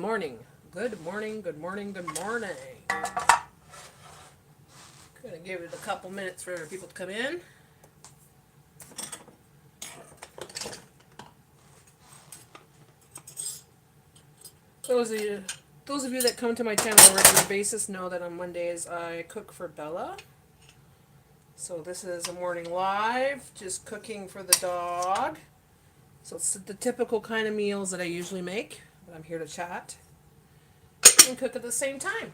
morning. Good morning, good morning, good morning. Gonna give it a couple minutes for people to come in. Those of you, that come to my channel on a regular basis know that on Mondays I cook for Bella. So this is a morning live, just cooking for the dog. So it's the typical kind of meals that I usually make, but I'm here to chat and cook at the same time.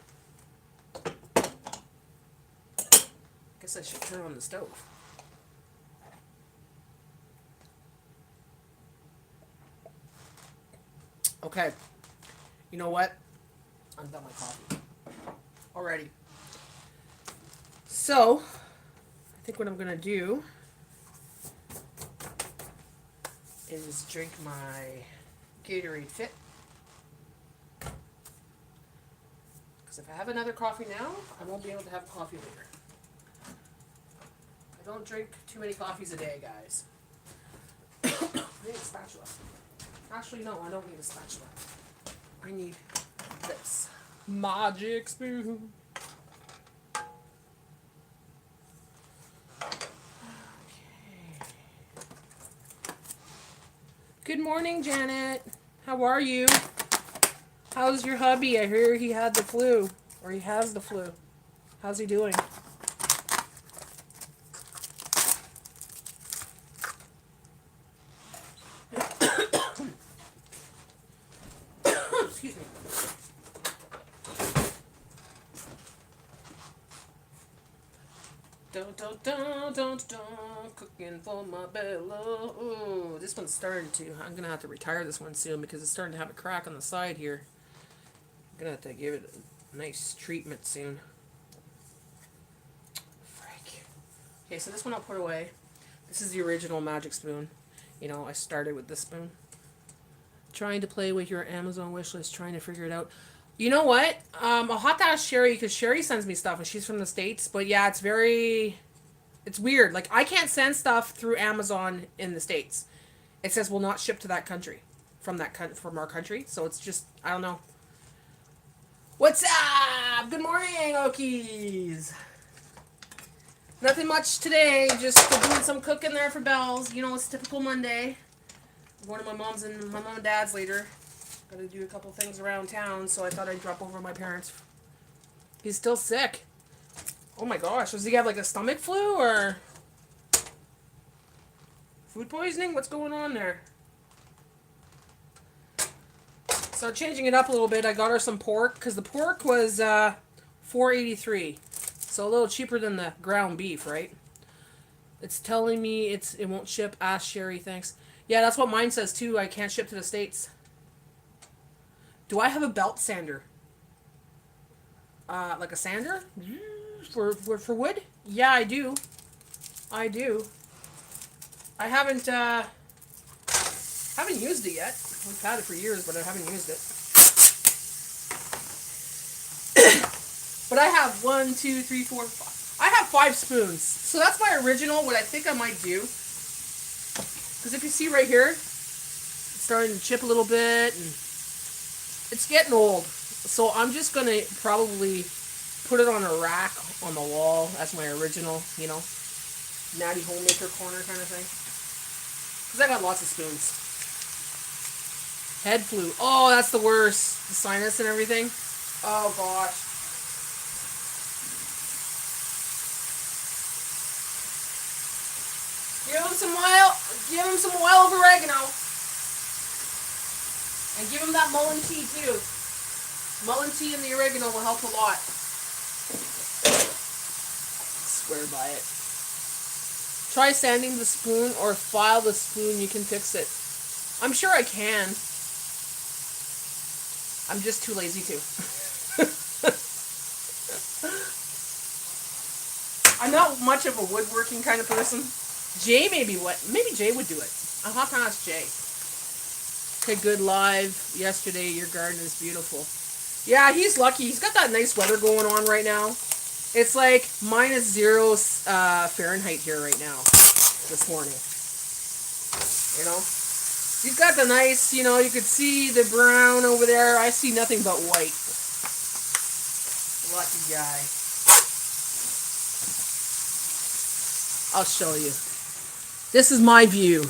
Guess I should turn on the stove. Okay. You know what? I'm done my coffee already. So, I think what I'm going to do is drink my Gatorade Fit. Because if I have another coffee now, I won't be able to have coffee later. I don't drink too many coffees a day, guys. I need a spatula. Actually, no, I don't need a spatula. I need this magic spoon. Okay. Good morning, Janet. How are you? How's your hubby? I hear he had the flu, or he has the flu. How's he doing? Excuse me. Don't, cooking for my Bella. Oh, this one's starting to. I'm gonna have to retire this one soon because it's starting to have a crack on the side here. I'm gonna have to give it a nice treatment soon. Frick. Okay, so this one I'll put away. This is the original magic spoon. You know, I started with this spoon. Trying to play with your Amazon wish list, trying to figure it out. You know what? I'll have to ask Sherry because Sherry sends me stuff and she's from the States. But yeah, it's weird. Like, I can't send stuff through Amazon in the States. It says will not ship to that country, from our country. So it's just, I don't know. What's up? Good morning, Okies. Nothing much today. Just doing some cooking there for Bells. You know, it's typical Monday. I'm going to my mom and dad's later. Got to do a couple things around town, so I thought I'd drop over my parents. He's still sick. Oh my gosh, does he have like a stomach flu or food poisoning? What's going on there? So changing it up a little bit, I got her some pork because the pork was $4.83, so a little cheaper than the ground beef, right? It's telling me it won't ship. Ask Sherry, thanks. Yeah, that's what mine says too. I can't ship to the States. Do I have a belt sander? Like a sander? For wood? Yeah, I do. I haven't used it yet. We've had it for years, but I haven't used it. But I have 1, 2, 3, 4, 5. I have 5 spoons. So that's my original, what I think I might do. Because if you see right here, it's starting to chip a little bit, and it's getting old. So I'm just going to probably put it on a rack on the wall as my original, you know, Natty Homemaker corner kind of thing. Because I got lots of spoons. Head flu. Oh, that's the worst. The sinus and everything. Oh, gosh. Give him some oil of oregano. And give him that mullein tea, too. Mullein tea and the oregano will help a lot. Swear by it. Try sanding the spoon or file the spoon. You can fix it. I'm sure I can. I'm just too lazy to. I'm not much of a woodworking kind of person. Maybe Jay would do it. I'll have to ask Jay. Okay, good live yesterday. Your garden is beautiful. Yeah, he's lucky. He's got that nice weather going on right now. It's like -0 Fahrenheit here right now. This morning. You know? He's got the nice, you know, you could see the brown over there. I see nothing but white. Lucky guy. I'll show you. This is my view.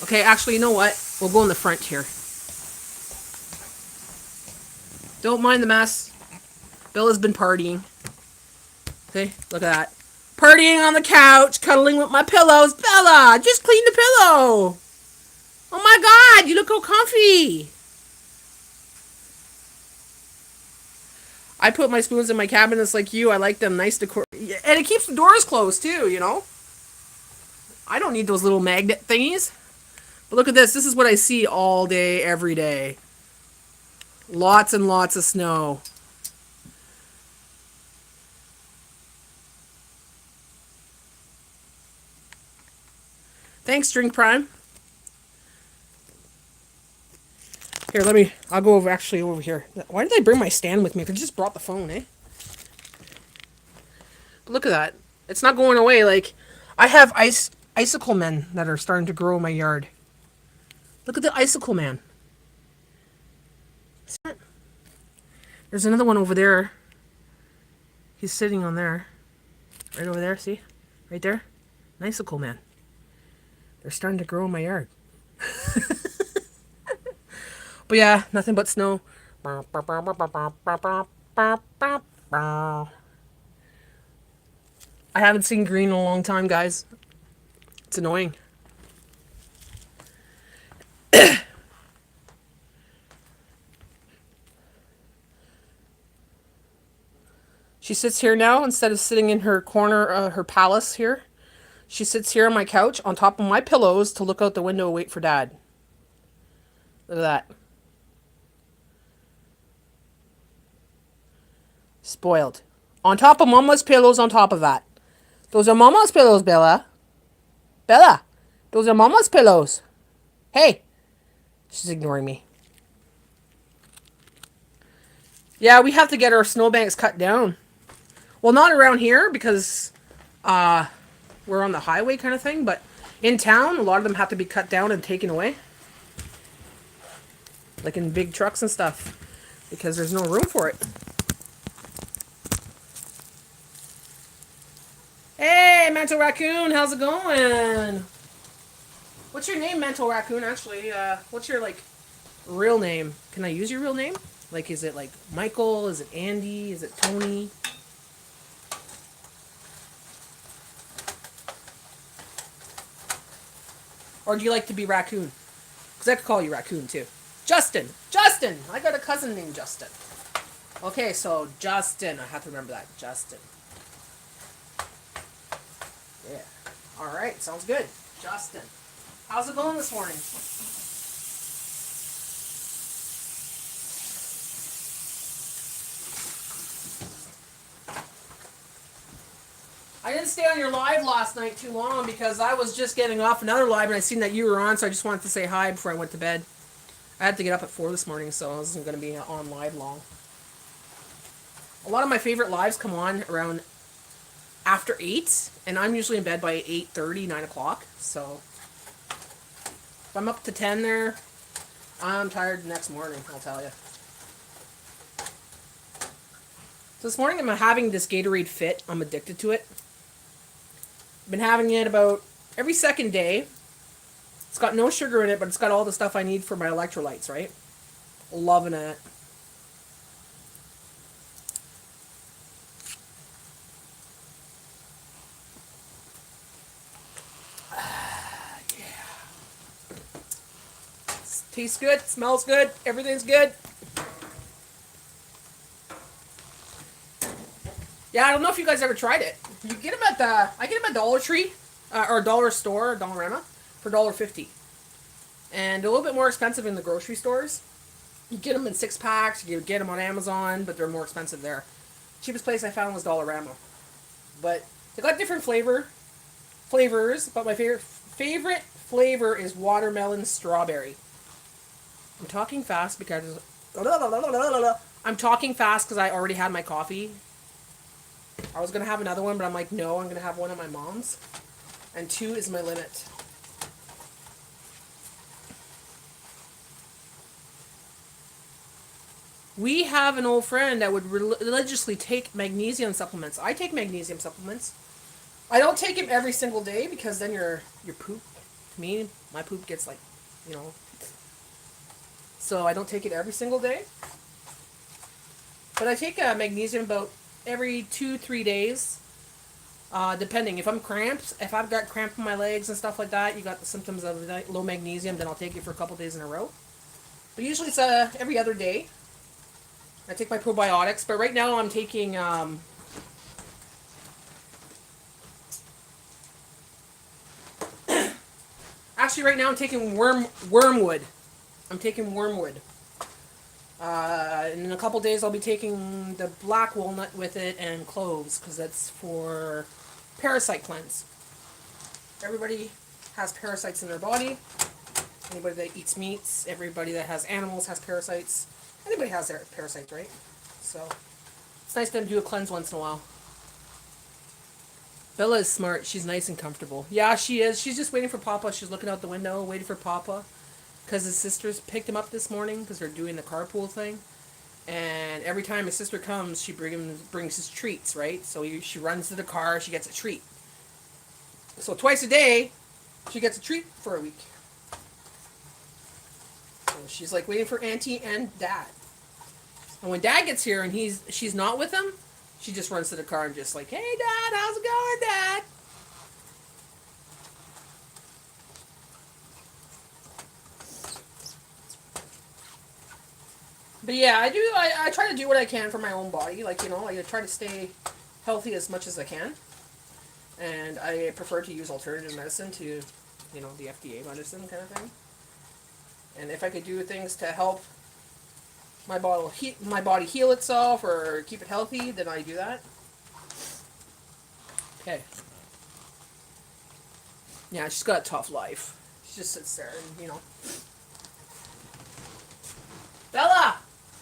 Okay, actually, you know what? We'll go in the front here. Don't mind the mess. Bill has been partying. Okay, look at that. Partying on the couch, cuddling with my pillows. Bella, just clean the pillow. Oh my God, you look so comfy. I put my spoons in my cabinets like you. I like them nice decor. And it keeps the doors closed too, you know. I don't need those little magnet thingies. But look at this. This is what I see all day, every day. Lots and lots of snow. Thanks, Drink Prime. Here, I'll go over here. Why did I bring my stand with me? I could just brought the phone, eh? But look at that. It's not going away. Like, I have icicle men that are starting to grow in my yard. Look at the icicle man. See that? There's another one over there. He's sitting on there. Right over there, see? Right there. An icicle man. They're starting to grow in my yard. But yeah, nothing but snow. I haven't seen green in a long time, guys. It's annoying. She sits here now instead of sitting in her corner, her palace here. She sits here on my couch on top of my pillows to look out the window and wait for Dad. Look at that. Spoiled. On top of Mama's pillows on top of that. Those are Mama's pillows, Bella. Bella, those are Mama's pillows. Hey. She's ignoring me. Yeah, we have to get our snowbanks cut down. Well, not around here because we're on the highway kind of thing, but in town, a lot of them have to be cut down and taken away. Like in big trucks and stuff. Because there's no room for it. Hey, Mental Raccoon, how's it going? What's your name, Mental Raccoon, actually? What's your, like, real name? Can I use your real name? Like, is it, like, Michael? Is it Andy? Is it Tony? Or do you like to be Raccoon? Because I could call you Raccoon, too. Justin! Justin! I got a cousin named Justin. Okay, so Justin. I have to remember that. Justin. Yeah. Alright, sounds good. Justin. How's it going this morning? I didn't stay on your live last night too long because I was just getting off another live and I seen that you were on, so I just wanted to say hi before I went to bed. I had to get up at 4 this morning, so I wasn't going to be on live long. A lot of my favorite lives come on around after 8, and I'm usually in bed by 8:30, 9 o'clock, so if I'm up to 10 there, I'm tired the next morning, I'll tell you. So this morning I'm having this Gatorade Fit. I'm addicted to it. I've been having it about every second day. It's got no sugar in it, but it's got all the stuff I need for my electrolytes, right? Loving it. Tastes good, smells good, everything's good. Yeah, I don't know if you guys ever tried it. You get them at I get them at Dollar Tree, or Dollar Store, or Dollarama, for $1.50. And a little bit more expensive in the grocery stores. You get them in 6-packs, you get them on Amazon, but they're more expensive there. Cheapest place I found was Dollarama. But they got different flavors, but my favorite flavor is watermelon strawberry. I'm talking fast because I already had my coffee. I was going to have another one, but I'm like, no, I'm going to have one of my mom's. And 2 is my limit. We have an old friend that would religiously take magnesium supplements. I take magnesium supplements. I don't take them every single day because then your poop, to me, my poop gets like, you know, so I don't take it every single day. But I take magnesium about every 2-3 days, depending. If I've got cramp in my legs and stuff like that, you got the symptoms of low magnesium, then I'll take it for a couple days in a row. But usually it's every other day. I take my probiotics, but right now I'm taking actually right now I'm taking wormwood. I'm taking wormwood. And in a couple days I'll be taking the black walnut with it and cloves because that's for parasite cleanse. Everybody has parasites in their body. Anybody that eats meats, everybody that has animals has parasites. Anybody has their parasites, right? So it's nice to do a cleanse once in a while. Bella is smart. She's nice and comfortable. Yeah, she is. She's just waiting for Papa. She's looking out the window, waiting for Papa. Because his sisters picked him up this morning because they're doing the carpool thing. And every time his sister comes, she brings his treats, right? So she runs to the car, she gets a treat. So twice a day, she gets a treat for a week. So she's like waiting for Auntie and Dad. And when Dad gets here and she's not with him, she just runs to the car and just like, hey Dad, how's it going, Dad? But yeah, I try to do what I can for my own body. Like, you know, I try to stay healthy as much as I can. And I prefer to use alternative medicine to, you know, the FDA medicine kind of thing. And if I could do things to help my body heal itself or keep it healthy, then I do that. Okay. Yeah, she's got a tough life. She just sits there and, you know. Bella,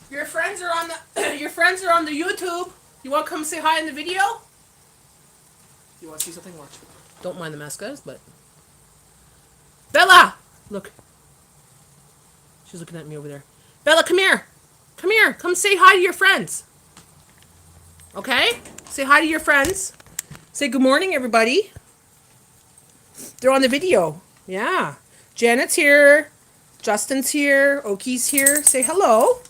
your friends are on the YouTube. You want to come say hi in the video? You want to see something? Watch. Don't mind the mess, guys, but Bella, look. She's looking at me over there. Bella, come here. Come here. Come say hi to your friends. Okay? Say hi to your friends. Say good morning, everybody. They're on the video. Yeah. Janet's here. Justin's here. Oki's here. Say hello.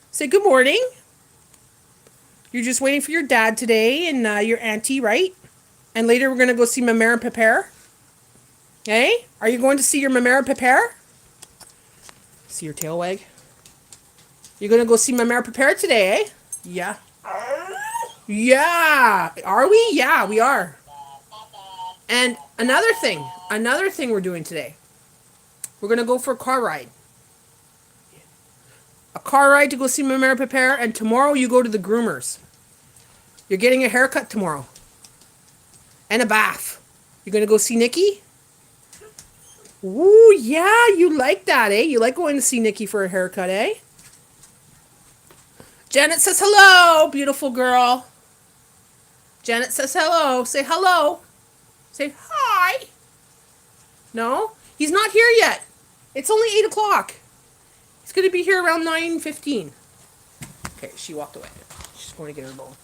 Say good morning. You're just waiting for your dad today and your auntie, right? And later we're going to go see Mamere and Pepere. Okay? Are you going to see your Mamere and Pepere? See your tail wag? You're going to go see Mamere and Pepere today, eh? Yeah. Yeah. Are we? Yeah, we are. And another thing we're doing today. We're going to go for a car ride. A car ride to go see Mamere and Pepere, and tomorrow you go to the groomers. You're getting a haircut tomorrow. And a bath. You're going to go see Nikki? Ooh, yeah, you like that, eh? You like going to see Nikki for a haircut, eh? Janet says hello, beautiful girl. Janet says hello. Say hello. Say hi. No? He's not here yet. It's only 8 o'clock. He's going to be here around 9:15. Okay, she walked away. She's going to get her bowl.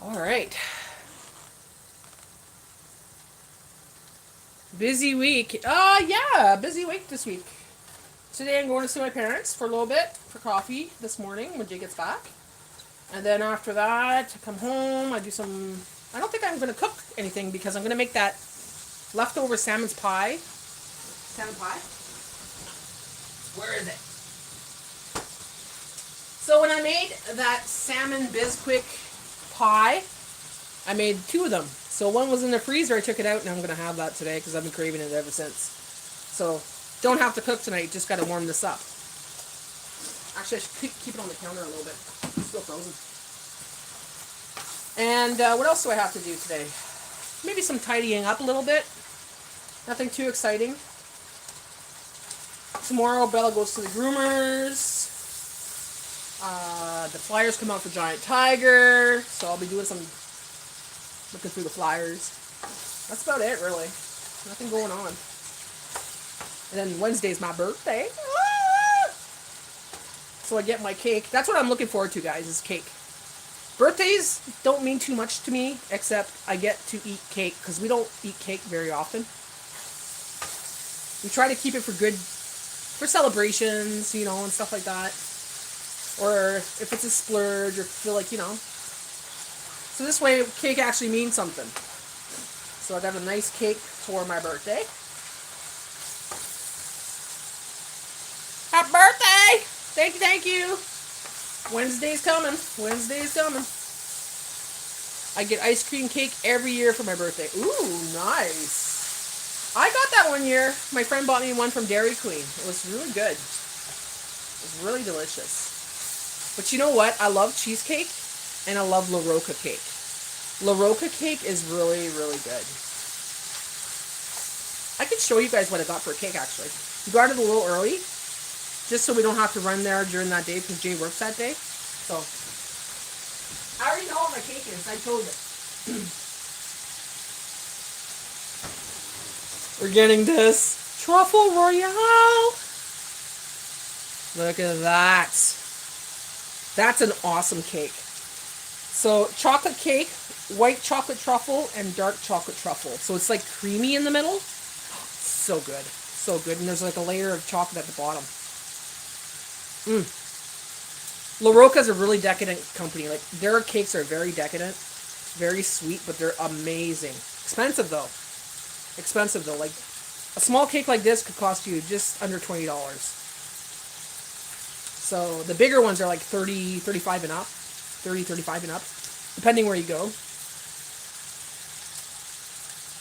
All right. Busy week. Yeah, busy week this week. Today I'm going to see my parents for a little bit for coffee this morning when Jay gets back. And then after that, I come home, I don't think I'm going to cook anything because I'm going to make that leftover salmon pie. Salmon pie? Where is it? So when I made that salmon Bisquick pie, I made 2 of them. So one was in the freezer, I took it out, and I'm going to have that today because I've been craving it ever since. So don't have to cook tonight, just got to warm this up. Actually, I should keep it on the counter a little bit. It's still frozen. And what else do I have to do today? Maybe some tidying up a little bit. Nothing too exciting. Tomorrow, Bella goes to the groomers. The flyers come out for Giant Tiger. So I'll be doing some looking through the flyers. That's about it, really. Nothing going on. And then Wednesday's my birthday. So I get my cake. That's what I'm looking forward to, guys, is cake. Birthdays don't mean too much to me, except I get to eat cake, because we don't eat cake very often. We try to keep it for celebrations, you know, and stuff like that. Or if it's a splurge, or feel like, you know. So this way, cake actually means something. So I got a nice cake for my birthday. Happy birthday! Thank you. Wednesday's coming. Wednesday's coming. I get ice cream cake every year for my birthday. Ooh, nice. I got that one year. My friend bought me one from Dairy Queen. It was really good. It was really delicious. But you know what? I love cheesecake, and I love La Roca cake. La Roca cake is really, really good. I could show you guys what I got for a cake, actually. We got it a little early, just so we don't have to run there during that day, because Jay works that day. So, I already know what my cake is. I told it. We're getting this Truffle Royale. Look at that. That's an awesome cake. So, chocolate cake, white chocolate truffle, and dark chocolate truffle. So, it's like creamy in the middle. So good. So good. And there's like a layer of chocolate at the bottom. La Roca's a really decadent company. Like, their cakes are very decadent, very sweet, but they're amazing. Expensive though. Expensive though. Like, a small cake like this could cost you just under $20. So the bigger ones are like 30, 35 and up. 30, 35 and up, depending where you go.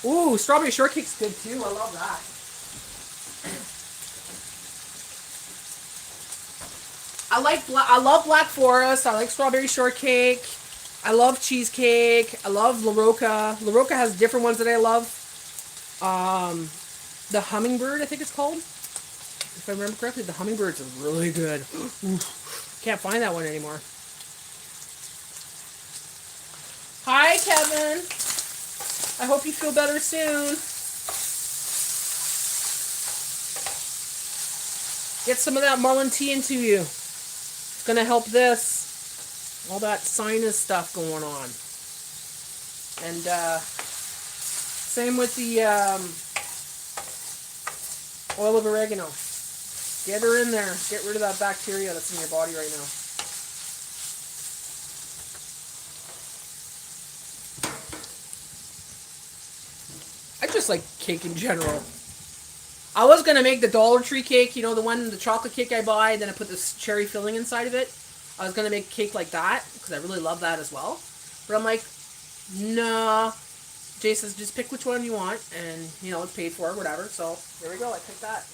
Ooh, strawberry shortcake's good too. I love that. I love Black Forest. I like strawberry shortcake. I love cheesecake. I love La Roca. La Roca has different ones that I love. The Hummingbird, I think it's called. If I remember correctly, the Hummingbirds are really good. Can't find that one anymore. Hi, Kevin. I hope you feel better soon. Get some of that mullein tea into you. It's going to help this. All that sinus stuff going on. And same with the oil of oregano. Get her in there. Get rid of that bacteria that's in your body right now. I just like cake in general. I was going to make the Dollar Tree cake, you know, the chocolate cake I buy, then I put this cherry filling inside of it. I was going to make a cake like that, because I really love that as well. But I'm like, nah. Jay says, just pick which one you want, and, you know, it's paid for, whatever. So, there we go, I picked that.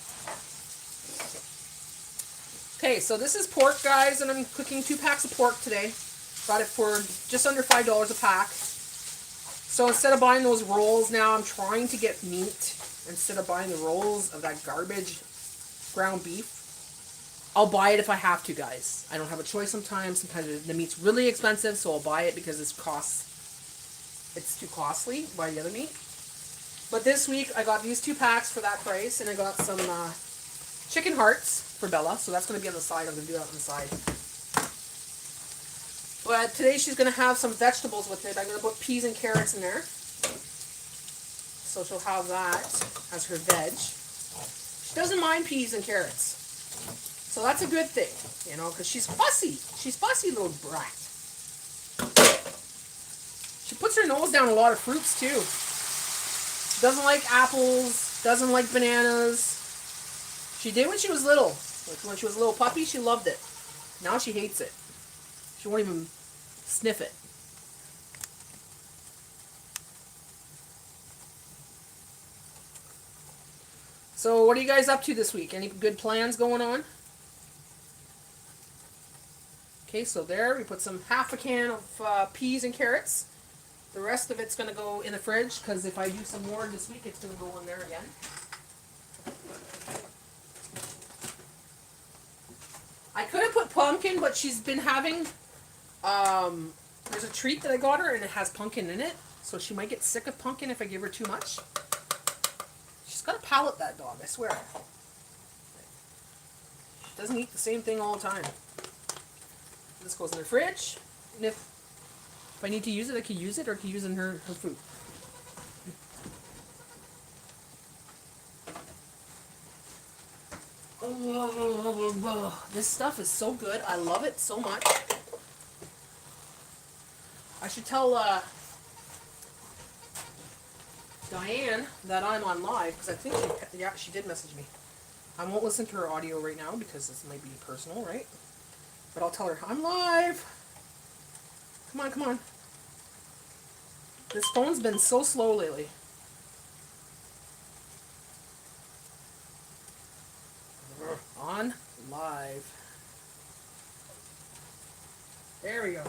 Okay, so this is pork, guys, and I'm cooking 2 packs of pork today. Got it for just under $5 a pack. So instead of buying those rolls now, I'm trying to get meat instead of buying the rolls of that garbage ground beef. I'll buy it if I have to, guys. I don't have a choice sometimes. Sometimes the meat's really expensive, so I'll buy it because it's too costly to buy the other meat. But this week, I got these 2 packs for that price, and I got some chicken hearts for Bella, so that's going to be on the side. I'm going to do that on the side. But today she's going to have some vegetables with it. I'm going to put peas and carrots in there. So she'll have that as her veg. She doesn't mind peas and carrots. So that's a good thing, you know, because she's fussy. She's fussy, little brat. She puts her nose down a lot of fruits, too. Doesn't like apples. Doesn't like bananas. She did when she was little. Like when she was a little puppy, she loved it. Now she hates it. She won't even sniff it. So what are you guys up to this week? Any good plans going on? Okay, so there we put half a can of peas and carrots. The rest of it's going to go in the fridge, because if I do some more this week, it's going to go in there again. I could have put pumpkin, but she's been having There's a treat that I got her, and it has pumpkin in it, so she might get sick of pumpkin if I give her too much. She's got a palate, that dog, I swear. She doesn't eat the same thing all the time. This goes in the fridge, and if I need to use it, I can use it, or I can use it in her food. Oh, this stuff is so good. I love it so much. I should tell Diane that I'm on live, because I think she did message me. I won't listen to her audio right now because this might be personal, right? But I'll tell her I'm live. Come on, come on. This phone's been so slow lately. On live. There we go.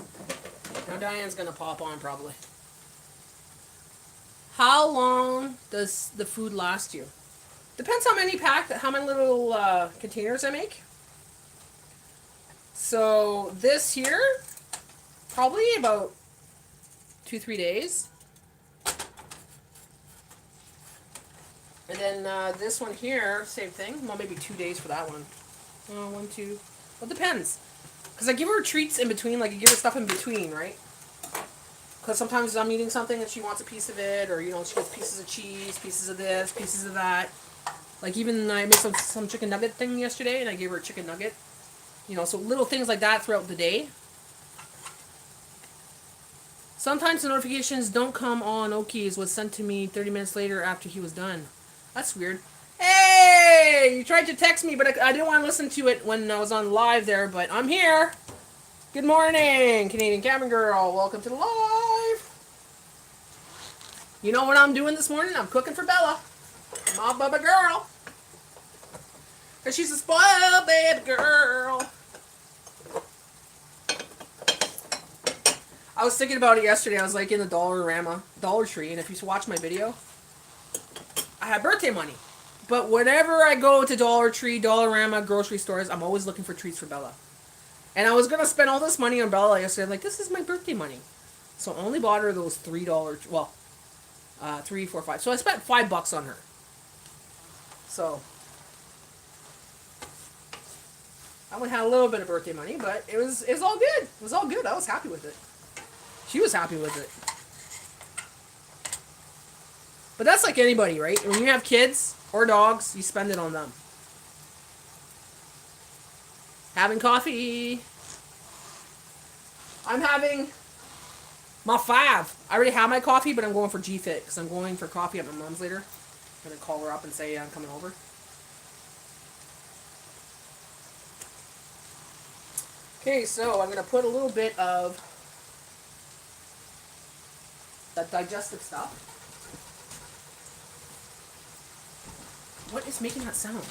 Now Diane's gonna pop on probably. How long does the food last you? Depends how many little containers I make. So this here, probably about 2-3 days. And then this one here, same thing. Well, maybe 2 days for that one. 1, 2. Well, it depends. Because I give her treats in between, like I give her stuff in between, right? Because sometimes I'm eating something and she wants a piece of it, or, you know, she gets pieces of cheese, pieces of this, pieces of that. Like even I made some chicken nugget thing yesterday, and I gave her a chicken nugget. You know, so little things like that throughout the day. Sometimes the notifications don't come on. Okies was sent to me 30 minutes later after he was done. That's weird. Hey! You tried to text me, but I didn't want to listen to it when I was on live there, but I'm here. Good morning, Canadian Cabin Girl. Welcome to the live. You know what I'm doing this morning? I'm cooking for Bella. My baby girl. Because she's a spoiled baby girl. I was thinking about it yesterday. I was like in the Dollar Tree, and if you watch my video, I had birthday money. But whenever I go to Dollar Tree, Dollarama, grocery stores, I'm always looking for treats for Bella. And I was going to spend all this money on Bella yesterday. I'm like, this is my birthday money. So I only bought her those $3, well, 3, 4, 5. So I spent $5 on her. So I only had a little bit of birthday money, but it was all good. It was all good. I was happy with it. She was happy with it. But that's like anybody, right? When you have kids or dogs, you spend it on them. Having coffee. I'm having my 5. I already have my coffee, but I'm going for G-Fit because I'm going for coffee at my mom's later. I'm going to call her up and say I'm coming over. Okay, so I'm going to put a little bit of that digestive stuff. What is making that sound?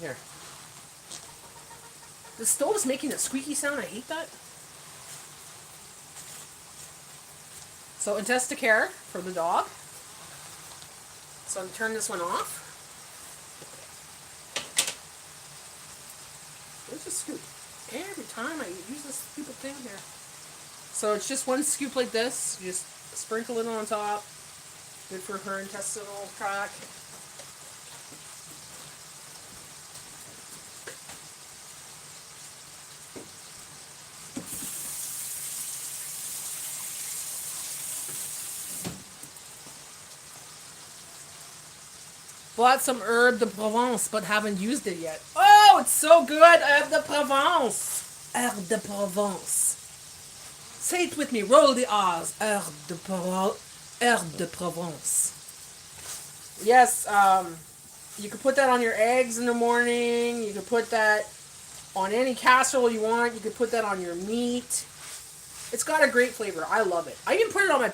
Here. The stove is making that squeaky sound. I hate that. So Intesticare for the dog. So I'm going to turn this one off. There's a scoop. Every time I use this stupid thing here. So it's just one scoop like this. You just sprinkle it on top. Good for her intestinal tract. Bought some herb de Provence, but haven't used it yet. Oh, it's so good! Herb de Provence. Herb de Provence. Say it with me. Roll the R's. Herb de Provence. Yes, you can put that on your eggs in the morning. You can put that on any casserole you want. You can put that on your meat. It's got a great flavor. I love it. I even put it on my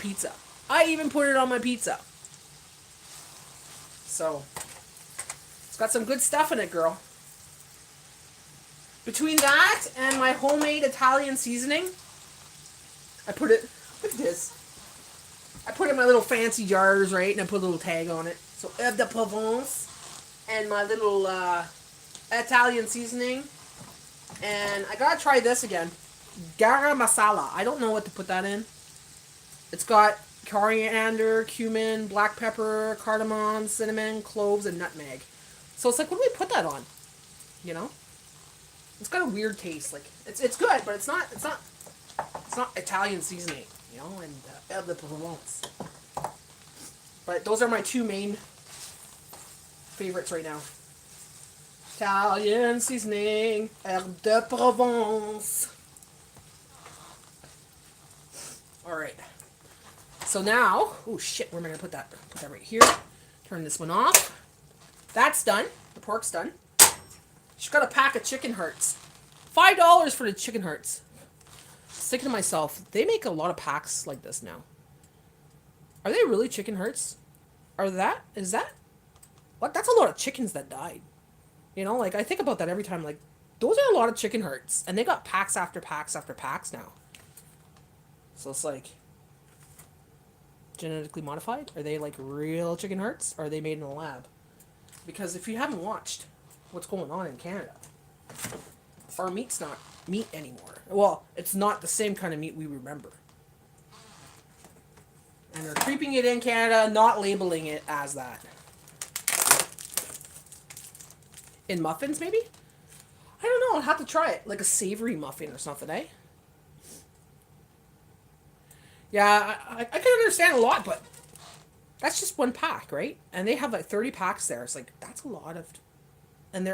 pizza. So, it's got some good stuff in it, girl. Between that and my homemade Italian seasoning, I put it, look at this. I put it in my little fancy jars, right? And I put a little tag on it. So, herbe de Provence and my little Italian seasoning. And I gotta try this again. garam masala. I don't know what to put that in. It's got coriander, cumin, black pepper, cardamom, cinnamon, cloves, and nutmeg. So it's like, what do we put that on? You know, it's got a weird taste. Like it's good, but it's not Italian seasoning. You know, and herbe de Provence. But those are my two main favorites right now. Italian seasoning, herbe de Provence. All right. So now, oh shit, where am I gonna put that? Put that right here. Turn this one off. That's done. The pork's done. She's got a pack of chicken hearts. $5 for the chicken hearts. Thinking to myself, they make a lot of packs like this now. Are they really chicken hearts? Is that what? That's a lot of chickens that died. You know, like I think about that every time. Like, those are a lot of chicken hearts, and they got packs after packs after packs now. So it's like genetically modified. Are they like real chicken hearts? Or are they made in a lab? Because if you haven't watched what's going on in Canada, our meat's not meat anymore. Well, it's not the same kind of meat we remember. And they're creeping it in Canada, not labeling it as that. In muffins, maybe? I don't know. I'll have to try it. Like a savory muffin or something, eh? Yeah, I can understand a lot, but that's just one pack, right? And they have like 30 packs there. It's like, that's a lot of... And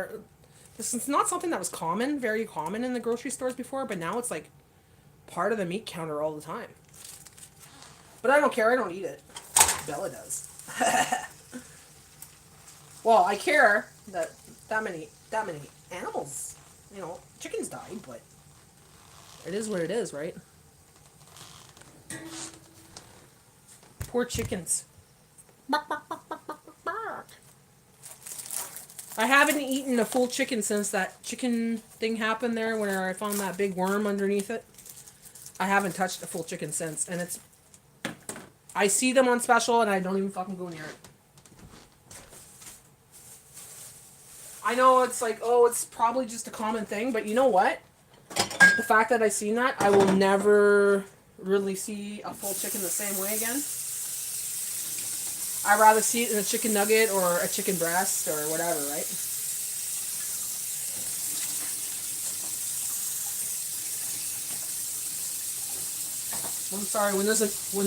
this is not something that was very common in the grocery stores before, but now it's like part of the meat counter all the time. But I don't care. I don't eat it. Bella does. Well, I care that many animals, you know, chickens died, but it is what it is, right? Poor chickens. I haven't eaten a full chicken since that chicken thing happened there where I found that big worm underneath it. I haven't touched a full chicken since, and I see them on special and I don't even fucking go near it. I know it's like, oh, it's probably just a common thing, but you know what? The fact that I seen that, I will never really see a full chicken the same way again. I'd rather see it in a chicken nugget or a chicken breast or whatever, right? I'm sorry, when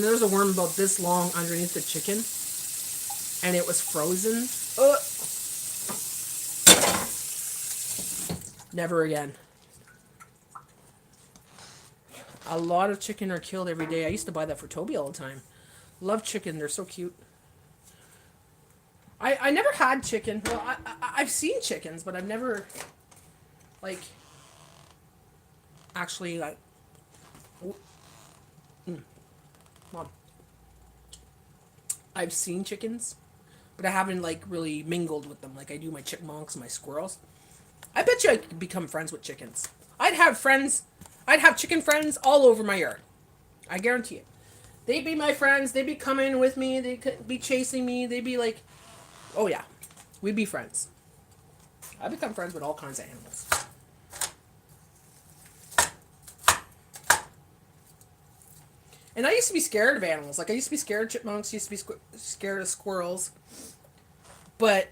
there's a worm about this long underneath the chicken and it was frozen, never again. A lot of chicken are killed every day. I used to buy that for Toby all the time. Love chicken, they're so cute. I never had chicken. Well, I've seen chickens, but I've never, like, actually, like, Mom. I've seen chickens, but I haven't, like, really mingled with them like I do my chipmunks and my squirrels. I bet you I could become friends with chickens. I'd have chicken friends all over my yard. I guarantee it. They'd be my friends. They'd be coming with me. They could be chasing me. They'd be like, oh yeah, we'd be friends. I become friends with all kinds of animals. And I used to be scared of animals. Like, I used to be scared of chipmunks. Used to be scared of squirrels. But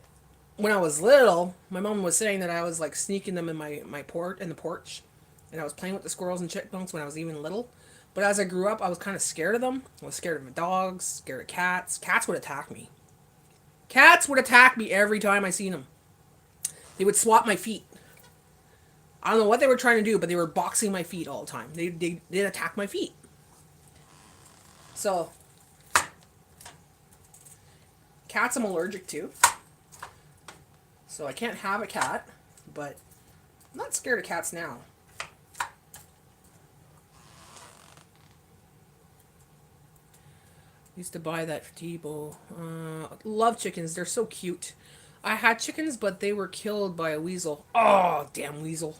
when I was little, my mom was saying that I was like sneaking them in the porch, and I was playing with the squirrels and chipmunks when I was even little. But as I grew up, I was kind of scared of them. I was scared of my dogs, scared of cats. Cats would attack me. Cats would attack me every time I seen them. They would swat my feet. I don't know what they were trying to do, but they were boxing my feet all the time. They'd attack my feet. So, cats I'm allergic to. So I can't have a cat, but I'm not scared of cats now. Used to buy that for Tebow. Love chickens. They're so cute. I had chickens, but they were killed by a weasel. Oh, damn weasel.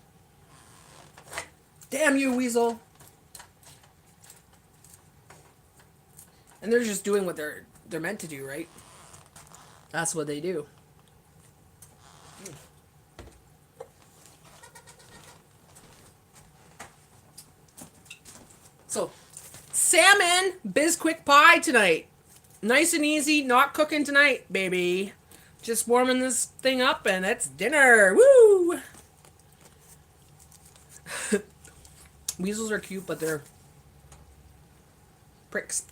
Damn you, weasel. And they're just doing what they're meant to do, right? That's what they do. salmon Bisquick pie tonight. Nice and easy, not cooking tonight, baby. Just warming this thing up and it's dinner. Woo! Weasels are cute, but they're pricks.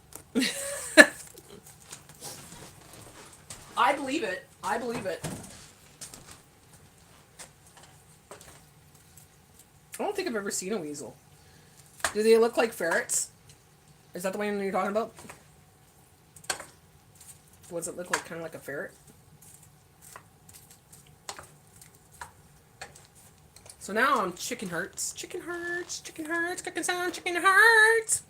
I believe it. I believe it. I don't think I've ever seen a weasel. Do they look like ferrets? Is that the one you're talking about? Does it look like kind of like a ferret? So now I'm chicken hearts. Chicken hearts, chicken hearts, cooking some chicken hearts.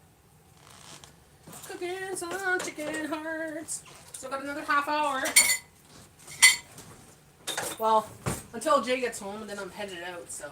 Cooking some chicken hearts. Still got another half hour. Well, until Jay gets home and then I'm headed out, so.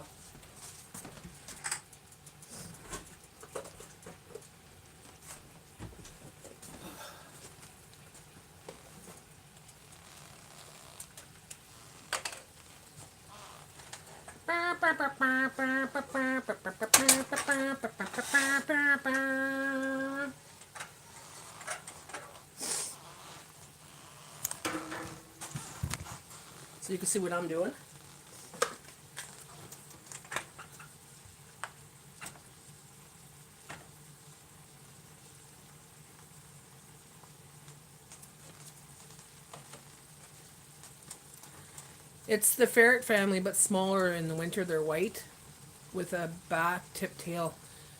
So you can see what I'm doing. It's the ferret family, but smaller. In the winter, they're white with a back-tip tail.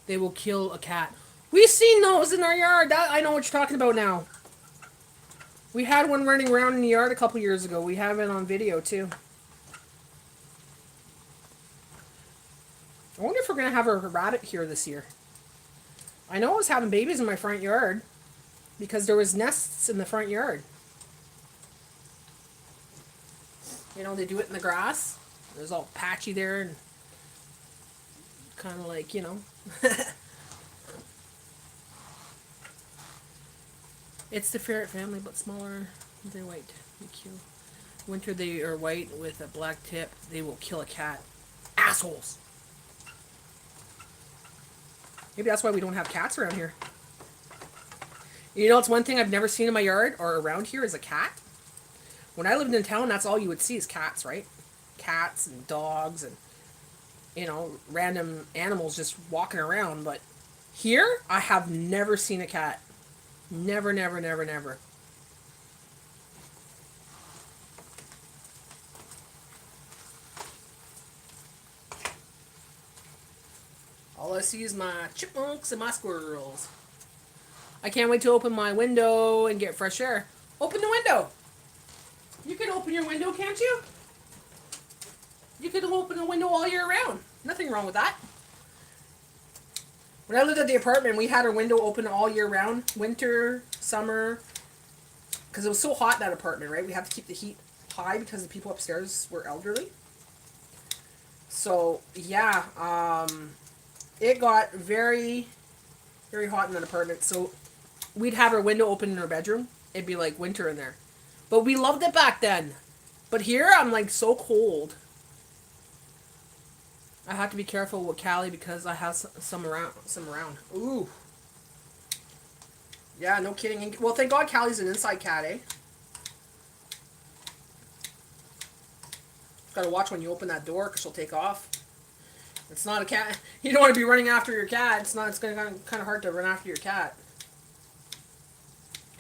They will kill a cat. We've seen those in our yard. I know what you're talking about now. We had one running around in the yard a couple years ago. We have it on video, too. I wonder if we're going to have a rabbit here this year. I know I was having babies in my front yard because there was nests in the front yard. You know, they do it in the grass. It was all patchy there and kind of like, you know. It's the ferret family, but smaller. They're white. They're cute. Winter, they are white with a black tip. They will kill a cat. Assholes! Maybe that's why we don't have cats around here. You know, it's one thing I've never seen in my yard or around here is a cat. When I lived in town, that's all you would see is cats, right? Cats and dogs and, you know, random animals just walking around. But here, I have never seen a cat. Never, never, never, never. All I see is my chipmunks and my squirrels. I can't wait to open my window and get fresh air. Open the window! You can open your window, can't you? You can open the window all year round. Nothing wrong with that. When I lived at the apartment, we had our window open all year round. Winter, summer. Because it was so hot in that apartment, right? We had to keep the heat high because the people upstairs were elderly. So, yeah. It got very, very hot in that apartment. So, we'd have our window open in our bedroom. It'd be like winter in there. But we loved it back then. But here, I'm like so cold. I have to be careful with Callie because I have some around. Ooh. Yeah, no kidding. Well, thank God Callie's an inside cat, eh? Gotta watch when you open that door because she'll take off. It's not a cat. You don't want to be running after your cat. It's gonna kind of hard to run after your cat.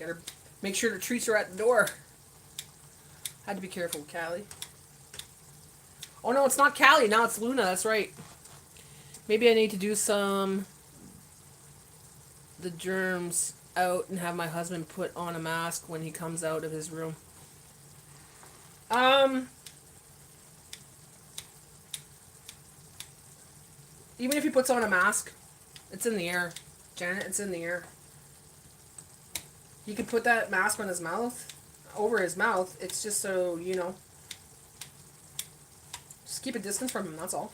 Gotta make sure the treats are at the door. Had to be careful with Callie. Oh no, it's not Callie. Now it's Luna. That's right. Maybe I need to do the germs out and have my husband put on a mask when he comes out of his room. Even if he puts on a mask, it's in the air. Janet, it's in the air. He could put that mask on his mouth, over his mouth. It's just so, you know. Just keep a distance from him, that's all.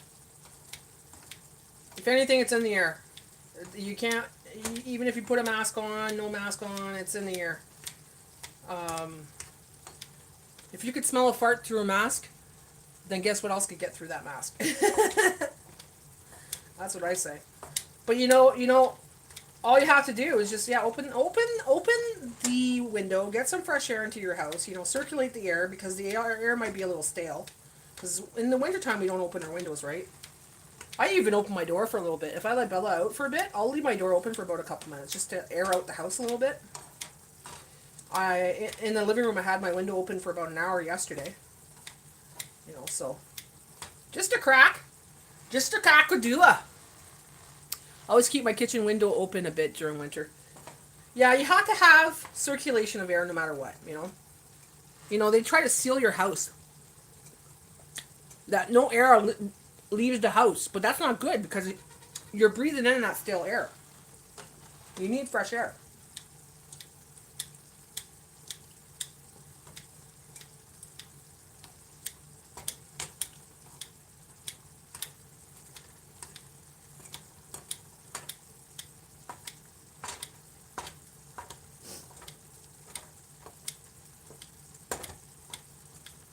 If anything, it's in the air. You can't, even if you put a mask on, no mask on, it's in the air. If you could smell a fart through a mask, then guess what else could get through that mask? That's what I say. But you know, all you have to do is just open the window, get some fresh air into your house. You know, circulate the air because the air might be a little stale. Because in the wintertime we don't open our windows, right? I even open my door for a little bit. If I let Bella out for a bit, I'll leave my door open for about a couple minutes just to air out the house a little bit. In the living room I had my window open for about an hour yesterday. You know, so just a crack would do. I always keep my kitchen window open a bit during winter. Yeah, you have to have circulation of air no matter what, you know. You know, they try to seal your house. That no air leaves the house, but that's not good because you're breathing in that stale air. You need fresh air.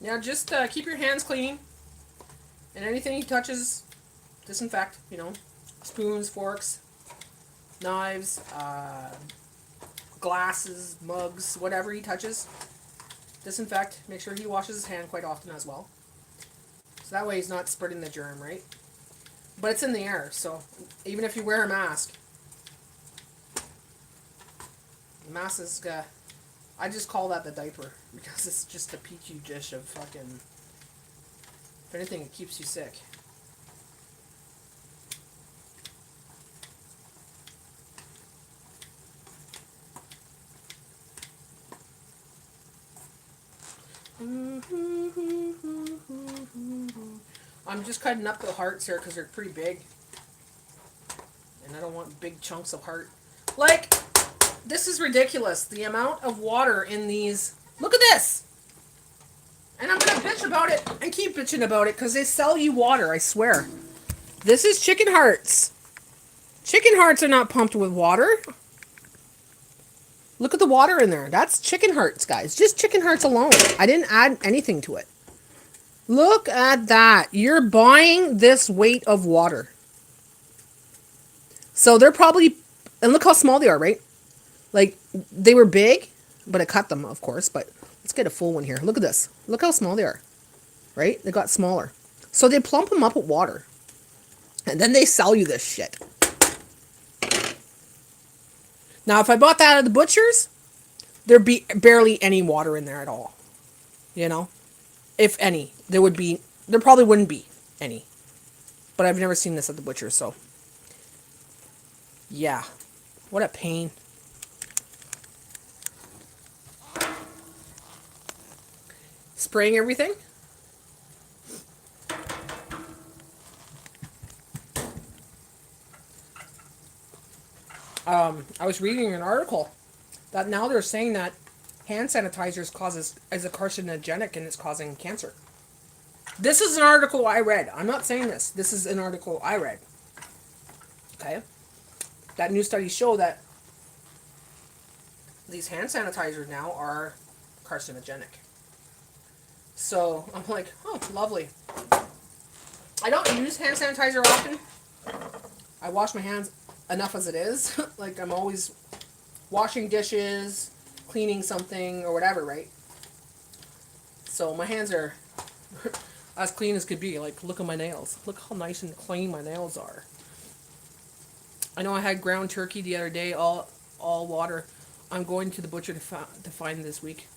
Now just keep your hands clean, and anything he touches, disinfect. You know, spoons, forks, knives, glasses, mugs, whatever he touches, disinfect. Make sure he washes his hand quite often as well. So that way he's not spreading the germ, right? But it's in the air, so even if you wear a mask, the mask is, I just call that the diaper because it's just a petri dish of fucking, if anything, it keeps you sick. I'm just cutting up the hearts here because they're pretty big. And I don't want big chunks of heart. Like, this is ridiculous. The amount of water in these. Look at this! And I'm going to bitch about it and keep bitching about it because they sell you water, I swear. This is chicken hearts. Chicken hearts are not pumped with water. Look at the water in there. That's chicken hearts, guys. Just chicken hearts alone. I didn't add anything to it. Look at that. You're buying this weight of water. So they're probably... And look how small they are, right? Like, they were big, but I cut them, of course. But let's get a full one here. Look at this. Look how small they are. Right? They got smaller. So they plump them up with water. And then they sell you this shit. Now, if I bought that at the butcher's, there'd be barely any water in there at all. You know? If any. There probably wouldn't be any. But I've never seen this at the butcher's, so. Yeah. What a pain. Spraying everything. I was reading an article that now they're saying that hand sanitizers is a carcinogenic and it's causing cancer. This is an article I read. I'm not saying this. This is an article I read. Okay? That new studies show that these hand sanitizers now are carcinogenic. So I'm like, oh, lovely. I don't use hand sanitizer often. I wash my hands enough as it is. Like, I'm always washing dishes, cleaning something, or whatever, right? So my hands are as clean as could be. Like, look at my nails. Look how nice and clean my nails are. I know I had ground turkey the other day, all water. I'm going to the butcher to find this week.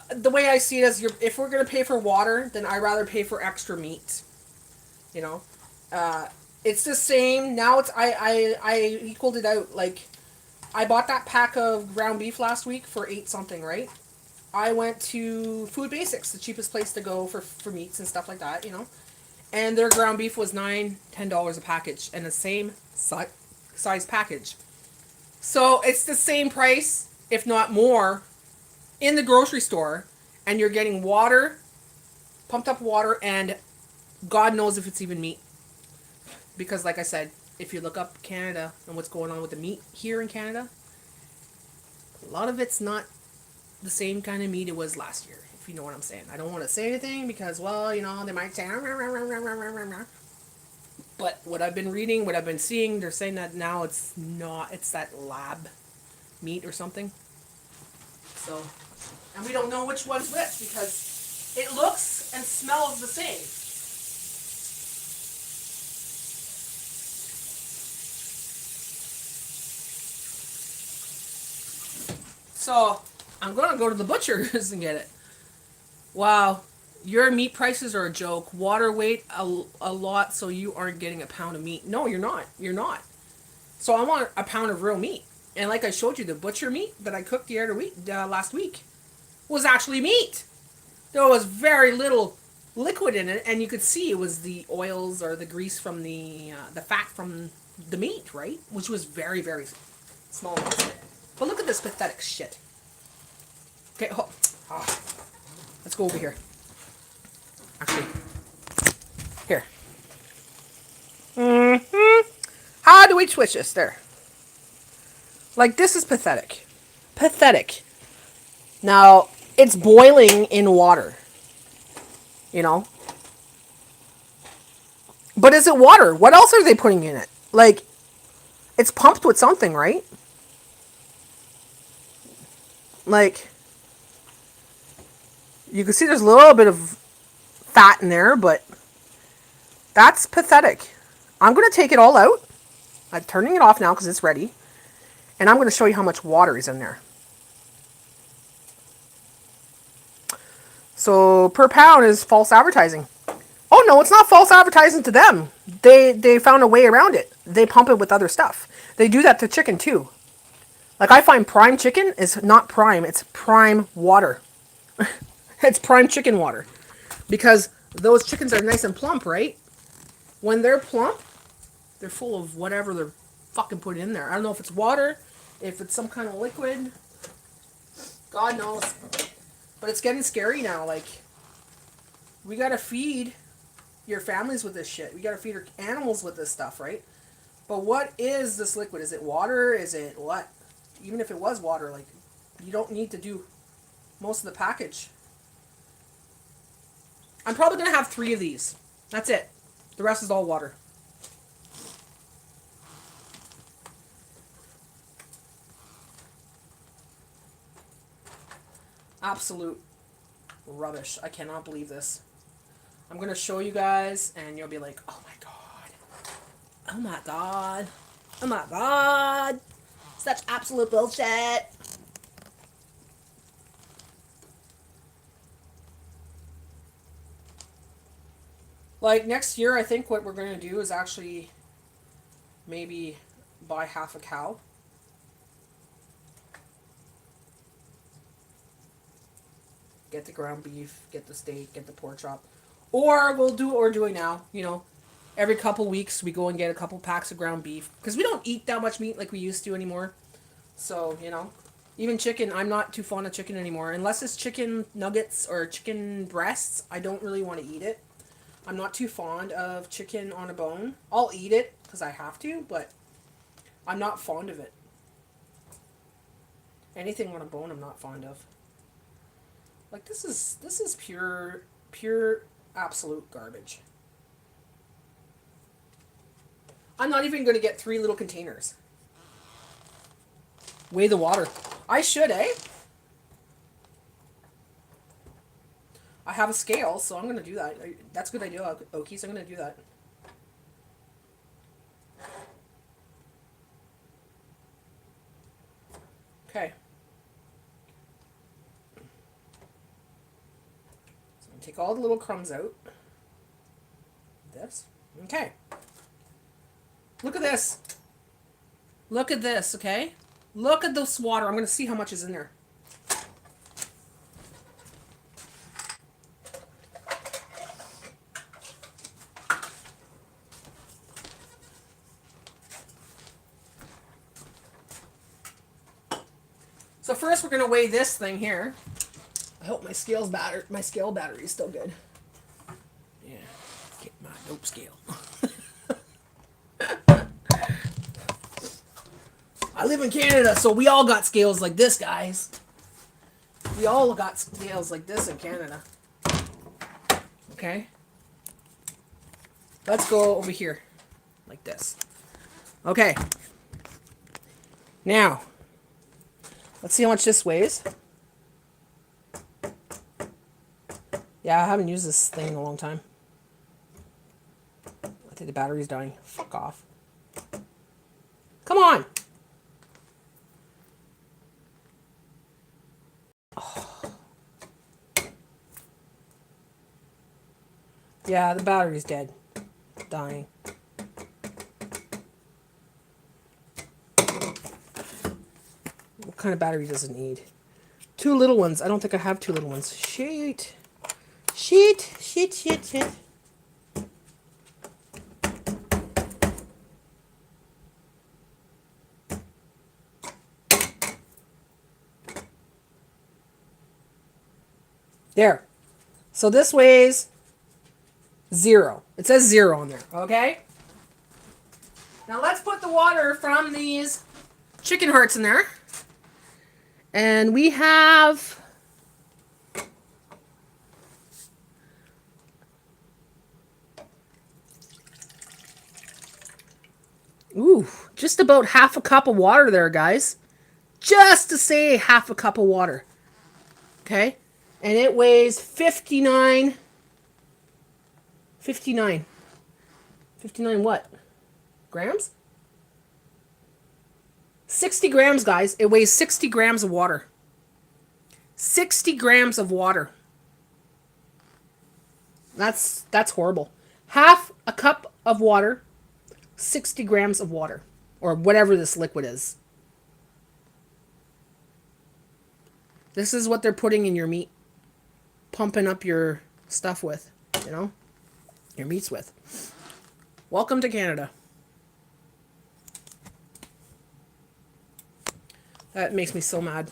The way I see it is, if we're going to pay for water, then I'd rather pay for extra meat. You know? It's the same. Now I equaled it out. Like, I bought that pack of ground beef last week for $8 something, right? I went to Food Basics, the cheapest place to go for meats and stuff like that, you know? And their ground beef was $9, $10 a package, and the same size package. So it's the same price, if not more, in the grocery store, and you're getting water, pumped up water, and God knows if it's even meat. Because like I said, if you look up Canada and what's going on with the meat here in Canada, a lot of it's not the same kind of meat it was last year, if you know what I'm saying. I don't want to say anything because, well, you know, they might say, But what I've been reading, what I've been seeing, they're saying that now it's not, it's that lab meat or something. So, and we don't know which one's which because it looks and smells the same. So, I'm going to go to the butcher's and get it. Wow. Your meat prices are a joke. Water weight a lot, so you aren't getting a pound of meat. No, you're not. You're not. So I want a pound of real meat. And like I showed you, the butcher meat that I cooked the other week, last week, was actually meat. There was very little liquid in it, and you could see it was the oils or the grease from the fat from the meat, right? Which was very, very small amounts of it. But look at this pathetic shit. Okay, let's go over here. Actually, here. How do we switch this? There. Like, this is pathetic. Pathetic. Now, it's boiling in water. You know? But is it water? What else are they putting in it? Like, it's pumped with something, right? Like, you can see there's a little bit of fat in there, but that's pathetic. I'm going to take it all out. I'm turning it off now because it's ready. And I'm going to show you how much water is in there. So per pound is false advertising. Oh no, it's not false advertising to them. They found a way around it. They pump it with other stuff. They do that to chicken too. Like, I find prime chicken is not prime, it's prime water. It's prime chicken water. Because those chickens are nice and plump, right? When they're plump, they're full of whatever they're fucking putting in there. I don't know if it's water, if it's some kind of liquid. God knows. But it's getting scary now. Like, we gotta feed your families with this shit. We gotta feed our animals with this stuff, right? But what is this liquid? Is it water? Is it what? Even if it was water, like, you don't need to do most of the package. I'm probably going to have 3 of these. That's it. The rest is all water. Absolute rubbish. I cannot believe this. I'm going to show you guys, and you'll be like, oh my god. Oh my god. Oh my god. Such absolute bullshit. Like, next year, I think what we're going to do is actually maybe buy half a cow. Get the ground beef, get the steak, get the pork chop. Or we'll do what we're doing now, you know. Every couple weeks, we go and get a couple packs of ground beef. Because we don't eat that much meat like we used to anymore. So, you know. Even chicken, I'm not too fond of chicken anymore. Unless it's chicken nuggets or chicken breasts, I don't really want to eat it. I'm not too fond of chicken on a bone. I'll eat it because I have to, but I'm not fond of it. Anything on a bone I'm not fond of. Like, this is pure absolute garbage. I'm not even going to get 3 little containers. Weigh the water. I should, eh? I have a scale, so I'm going to do that. That's a good idea, Okies. I'm going to do that. Okay. So I'm going to take all the little crumbs out. This. Okay. Look at this. Look at this, okay? Look at this water. I'm going to see how much is in there. So first we're going to weigh this thing here. I hope my scale battery is still good. Yeah, get my dope scale. I live in Canada, so we all got scales like this, guys. We all got scales like this in Canada. Okay? Let's go over here. like this. Okay. Now, let's see how much this weighs. Yeah, I haven't used this thing in a long time. I think the battery's dying. Fuck off. Come on! Oh. Yeah, the battery's dead. Dying. What kind of battery does it need? 2 little ones. I don't think I have 2 little ones. Shit. Shit. There. So this weighs 0. It says 0 on there. Okay? Now let's put the water from these chicken hearts in there. And we have... Ooh, just about half a cup of water there, guys. Just to say half a cup of water. Okay? And it weighs 59 what? Grams? 60 grams, guys. It weighs 60 grams of water. 60 grams of water. That's horrible. Half a cup of water, 60 grams of water. Or whatever this liquid is. This is what they're putting in your meat. Pumping up your stuff with, you know? Your meats with. Welcome to Canada. That makes me so mad.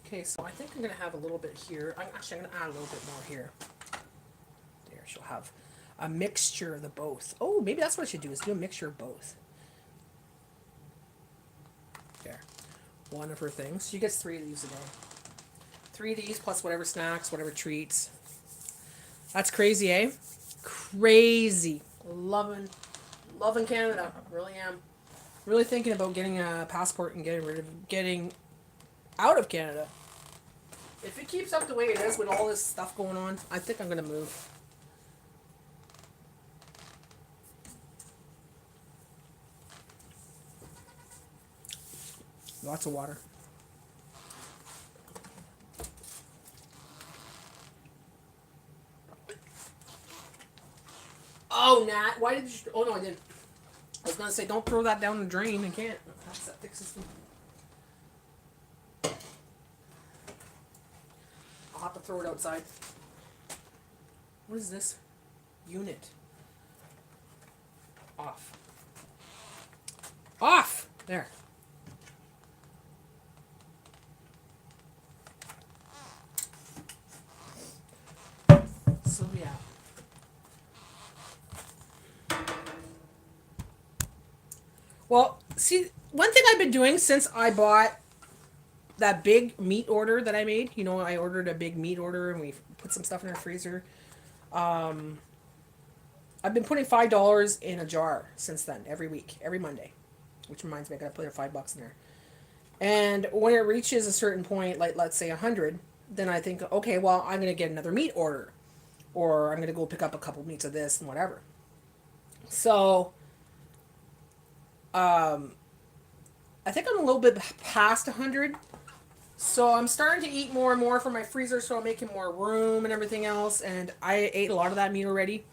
Okay, so I think I'm going to have a little bit here. I'm going to add a little bit more here. There, she'll have a mixture of the both. Oh, maybe that's what I should do, is do a mixture of both. There. One of her things. She gets 3 of these a day. 3 of these plus whatever snacks, whatever treats. That's crazy, eh? Crazy. Loving Canada. Really am. Really thinking about getting a passport and getting out of Canada. If it keeps up the way it is with all this stuff going on, I think I'm going to move. Lots of water. Oh, Nat, why did you... Oh, no, I didn't. I was going to say, don't throw that down the drain. I can't. That's septic system. I'll have to throw it outside. What is this? Unit. Off. Off! There. So, yeah. Well, see, one thing I've been doing since I bought that big meat order that I made, you know, I ordered a big meat order and we put some stuff in our freezer. I've been putting $5 in a jar since then, every week, every Monday. Which reminds me, I gotta put $5 in there. And when it reaches a certain point, like let's say 100, then I think, okay, well, I'm gonna get another meat order. Or I'm gonna go pick up a couple meats of this and whatever. So... I think I'm a little bit past 100. So I'm starting to eat more and more from my freezer, so I'm making more room and everything else. And I ate a lot of that meat already.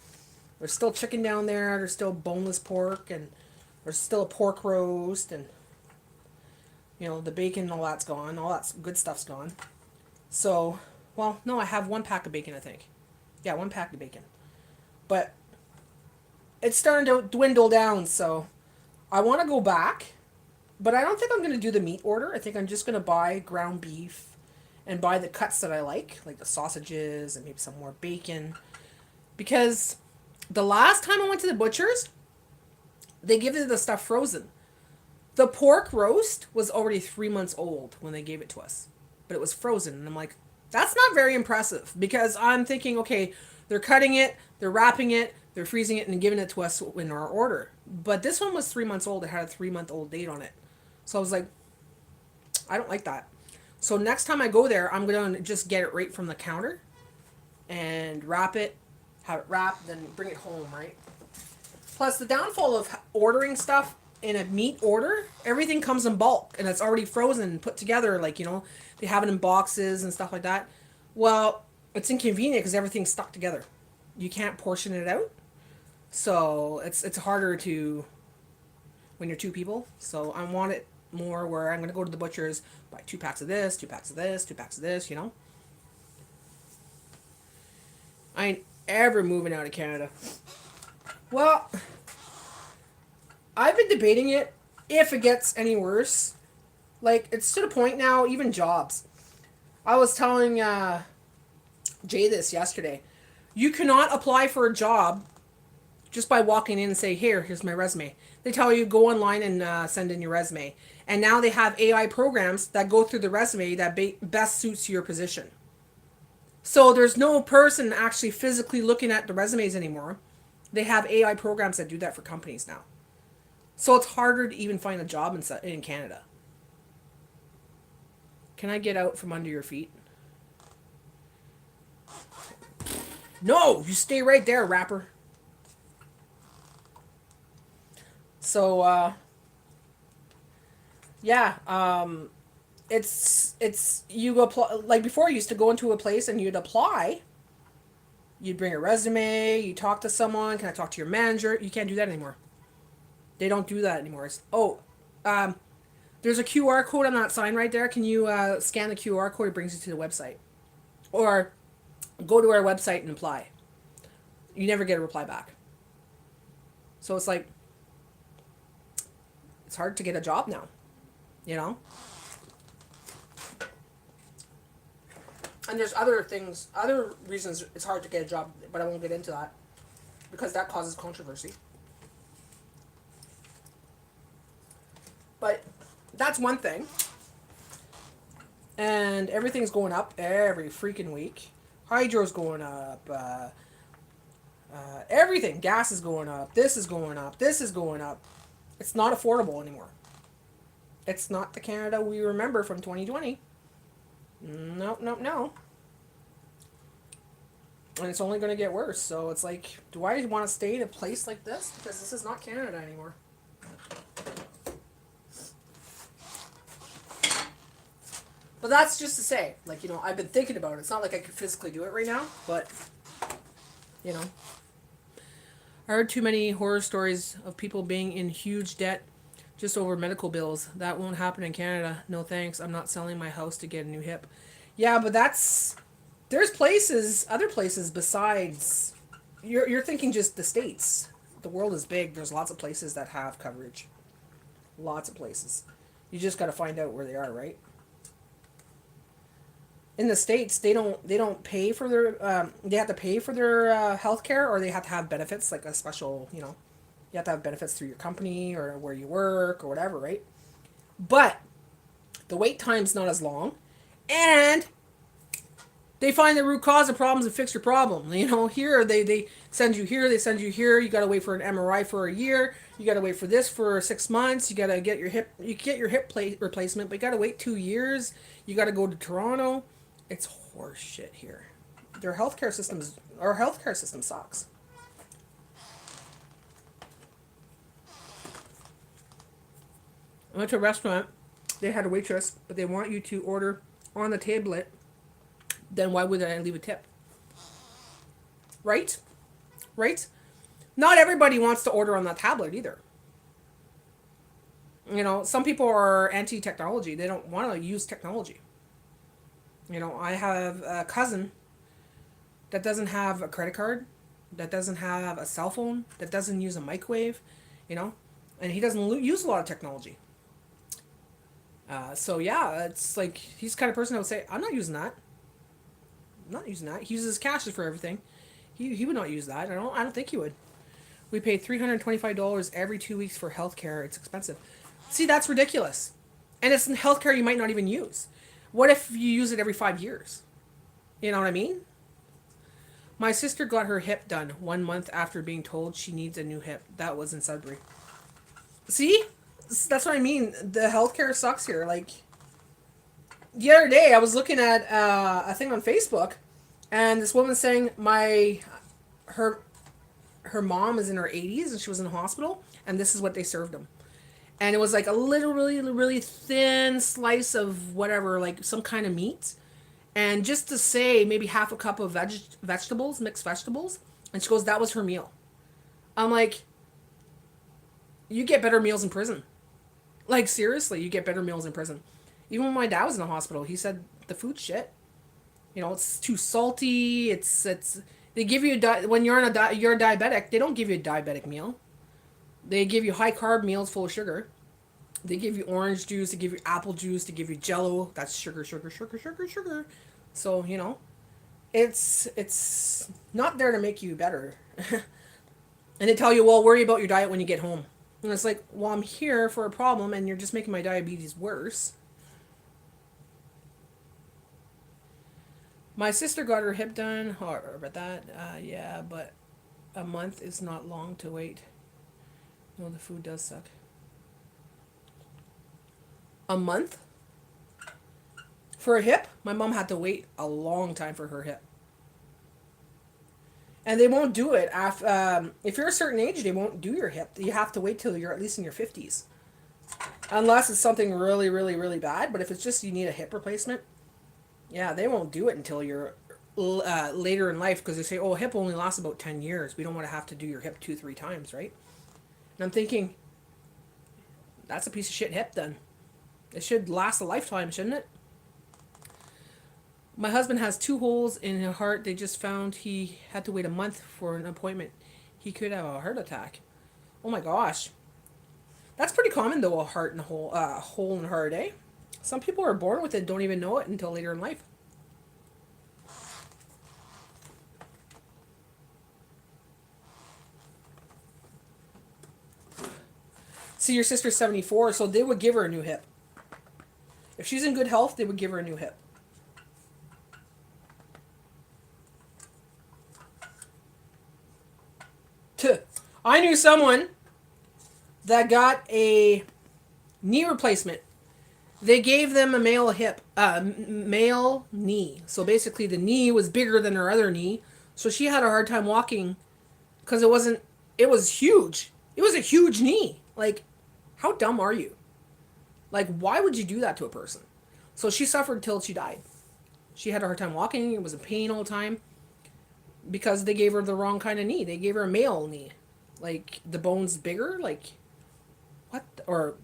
There's still chicken down there. There's still boneless pork. And there's still a pork roast. And, you know, the bacon and all that's gone. All that good stuff's gone. So, well, no, I have 1 pack of bacon, I think. Yeah, 1 pack of bacon. But it's starting to dwindle down, so... I want to go back, but I don't think I'm going to do the meat order. I think I'm just going to buy ground beef and buy the cuts that I like the sausages and maybe some more bacon. Because the last time I went to the butcher's, they give you the stuff frozen. The pork roast was already 3 months old when they gave it to us, but it was frozen. And I'm like, that's not very impressive because I'm thinking, okay, they're cutting it, they're wrapping it, they're freezing it, and giving it to us in our order. But this one was 3 months old. It had a 3 month old date on it. So I was like, I don't like that. So next time I go there, I'm going to just get it right from the counter and wrap it, have it wrapped, then bring it home, right? Plus, the downfall of ordering stuff in a meat order, everything comes in bulk and it's already frozen and put together. Like, they have it in boxes and stuff like that. Well, it's inconvenient because everything's stuck together. You can't portion it out. So it's harder to when you're two people. So I want it more where I'm going to go to the butcher's, buy 2 packs of this, 2 packs of this, 2 packs of this, I ain't ever moving out of Canada. Well, I've been debating it if it gets any worse. Like, it's to the point now, even jobs. I was telling Jay this yesterday. You cannot apply for a job just by walking in and say, here's my resume. They tell you go online and send in your resume. And now they have AI programs that go through the resume that best suits your position. So there's no person actually physically looking at the resumes anymore. They have AI programs that do that for companies now. So it's harder to even find a job in Canada. Can I get out from under your feet? No, you stay right there, rapper. So, yeah, it's you apply like before. You used to go into a place and you'd apply. You'd bring a resume. You talk to someone. Can I talk to your manager? You can't do that anymore. They don't do that anymore. There's a QR code on that sign right there. Can you scan the QR code? It brings you to the website, or go to our website and apply. You never get a reply back. So it's like it's hard to get a job now, And there's other reasons it's hard to get a job, but I won't get into that because that causes controversy. But that's one thing. And everything's going up every freaking week. Hydro's going up. Everything. Gas is going up. This is going up. This is going up. It's not affordable anymore. It's not the Canada we remember from 2020. No. And it's only going to get worse. So it's like, do I want to stay in a place like this? Because this is not Canada anymore. But that's just to say, like, I've been thinking about it. It's not like I could physically do it right now, but, I heard too many horror stories of people being in huge debt just over medical bills. That won't happen in Canada. No thanks. I'm not selling my house to get a new hip. Yeah, but there's other places besides, you're thinking just the States. The world is big. There's lots of places that have coverage. Lots of places. You just got to find out where they are, right? In the States, they don't pay for their they have to pay for their health care, or they have to have benefits, like a special, you have to have benefits through your company or where you work or whatever, right? But the wait time's not as long, and they find the root cause of problems and fix your problem. Here they send you here, they send you here. You got to wait for an MRI for a year. You got to wait for this for 6 months. You got to get your hip replacement, but you got to wait 2 years. You got to go to Toronto. It's horse shit here. Our healthcare system sucks. I went to a restaurant. They had a waitress, but they want you to order on the tablet. Then why would I leave a tip? Right? Not everybody wants to order on that tablet either. Some people are anti-technology. They don't want to use technology. I have a cousin that doesn't have a credit card, that doesn't have a cell phone, that doesn't use a microwave, and he doesn't use a lot of technology. So yeah, it's like he's the kind of person that would say, I'm not using that. He uses cash for everything. He would not use that. I don't think he would. We pay $325 every 2 weeks for healthcare. It's expensive. See, that's ridiculous. And it's in healthcare you might not even use. What if you use it every 5 years? You know what I mean? My sister got her hip done 1 month after being told she needs a new hip. That was in Sudbury. See? That's what I mean. The healthcare sucks here. Like, the other day I was looking at a thing on Facebook, and this woman saying her her mom is in her 80s and she was in the hospital, and this is what they served them. And it was like a little, really, really thin slice of whatever, like some kind of meat. And just to say, maybe half a cup of vegetables, mixed vegetables. And she goes, that was her meal. I'm like, you get better meals in prison. Like, seriously, you get better meals in prison. Even when my dad was in the hospital, he said the food's shit. You know, it's too salty. It's they give you when you're on you're a diabetic. They don't give you a diabetic meal. They give you high carb meals full of sugar. They give you orange juice. They give you apple juice. They give you Jello. That's sugar, sugar, sugar, sugar, sugar. So you know, it's not there to make you better. And they tell you, well, worry about your diet when you get home. And it's like, well, I'm here for a problem, and you're just making my diabetes worse. My sister got her hip done. Oh, about that. Yeah, but a month is not long to wait. No, the food does suck. A month? For a hip? My mom had to wait a long time for her hip. And they won't do it after. If you're a certain age, they won't do your hip. You have to wait till you're at least in your 50s. Unless it's something really, really, really bad. But if it's just you need a hip replacement, yeah, they won't do it until you're later in life, because they say, oh, hip only lasts about 10 years. We don't want to have to do your hip 2-3 times, right? And I'm thinking, that's a piece of shit hip then. It should last a lifetime, shouldn't it? My husband has 2 holes in his heart. They just found he had to wait a month for an appointment. He could have a heart attack. Oh my gosh. That's pretty common though, a hole in the heart, eh? Some people are born with it, don't even know it until later in life. See, your sister's 74, so they would give her a new hip. If she's in good health, they would give her a new hip. I knew someone that got a knee replacement. They gave them a male knee. So basically the knee was bigger than her other knee. So she had a hard time walking because it was huge. It was a huge knee. Like, how dumb are you? Like, why would you do that to a person? So she suffered till she died. She had a hard time walking. It was in pain all the time because they gave her the wrong kind of knee. They gave her a male knee. Like, the bone's bigger. Like, what? Or,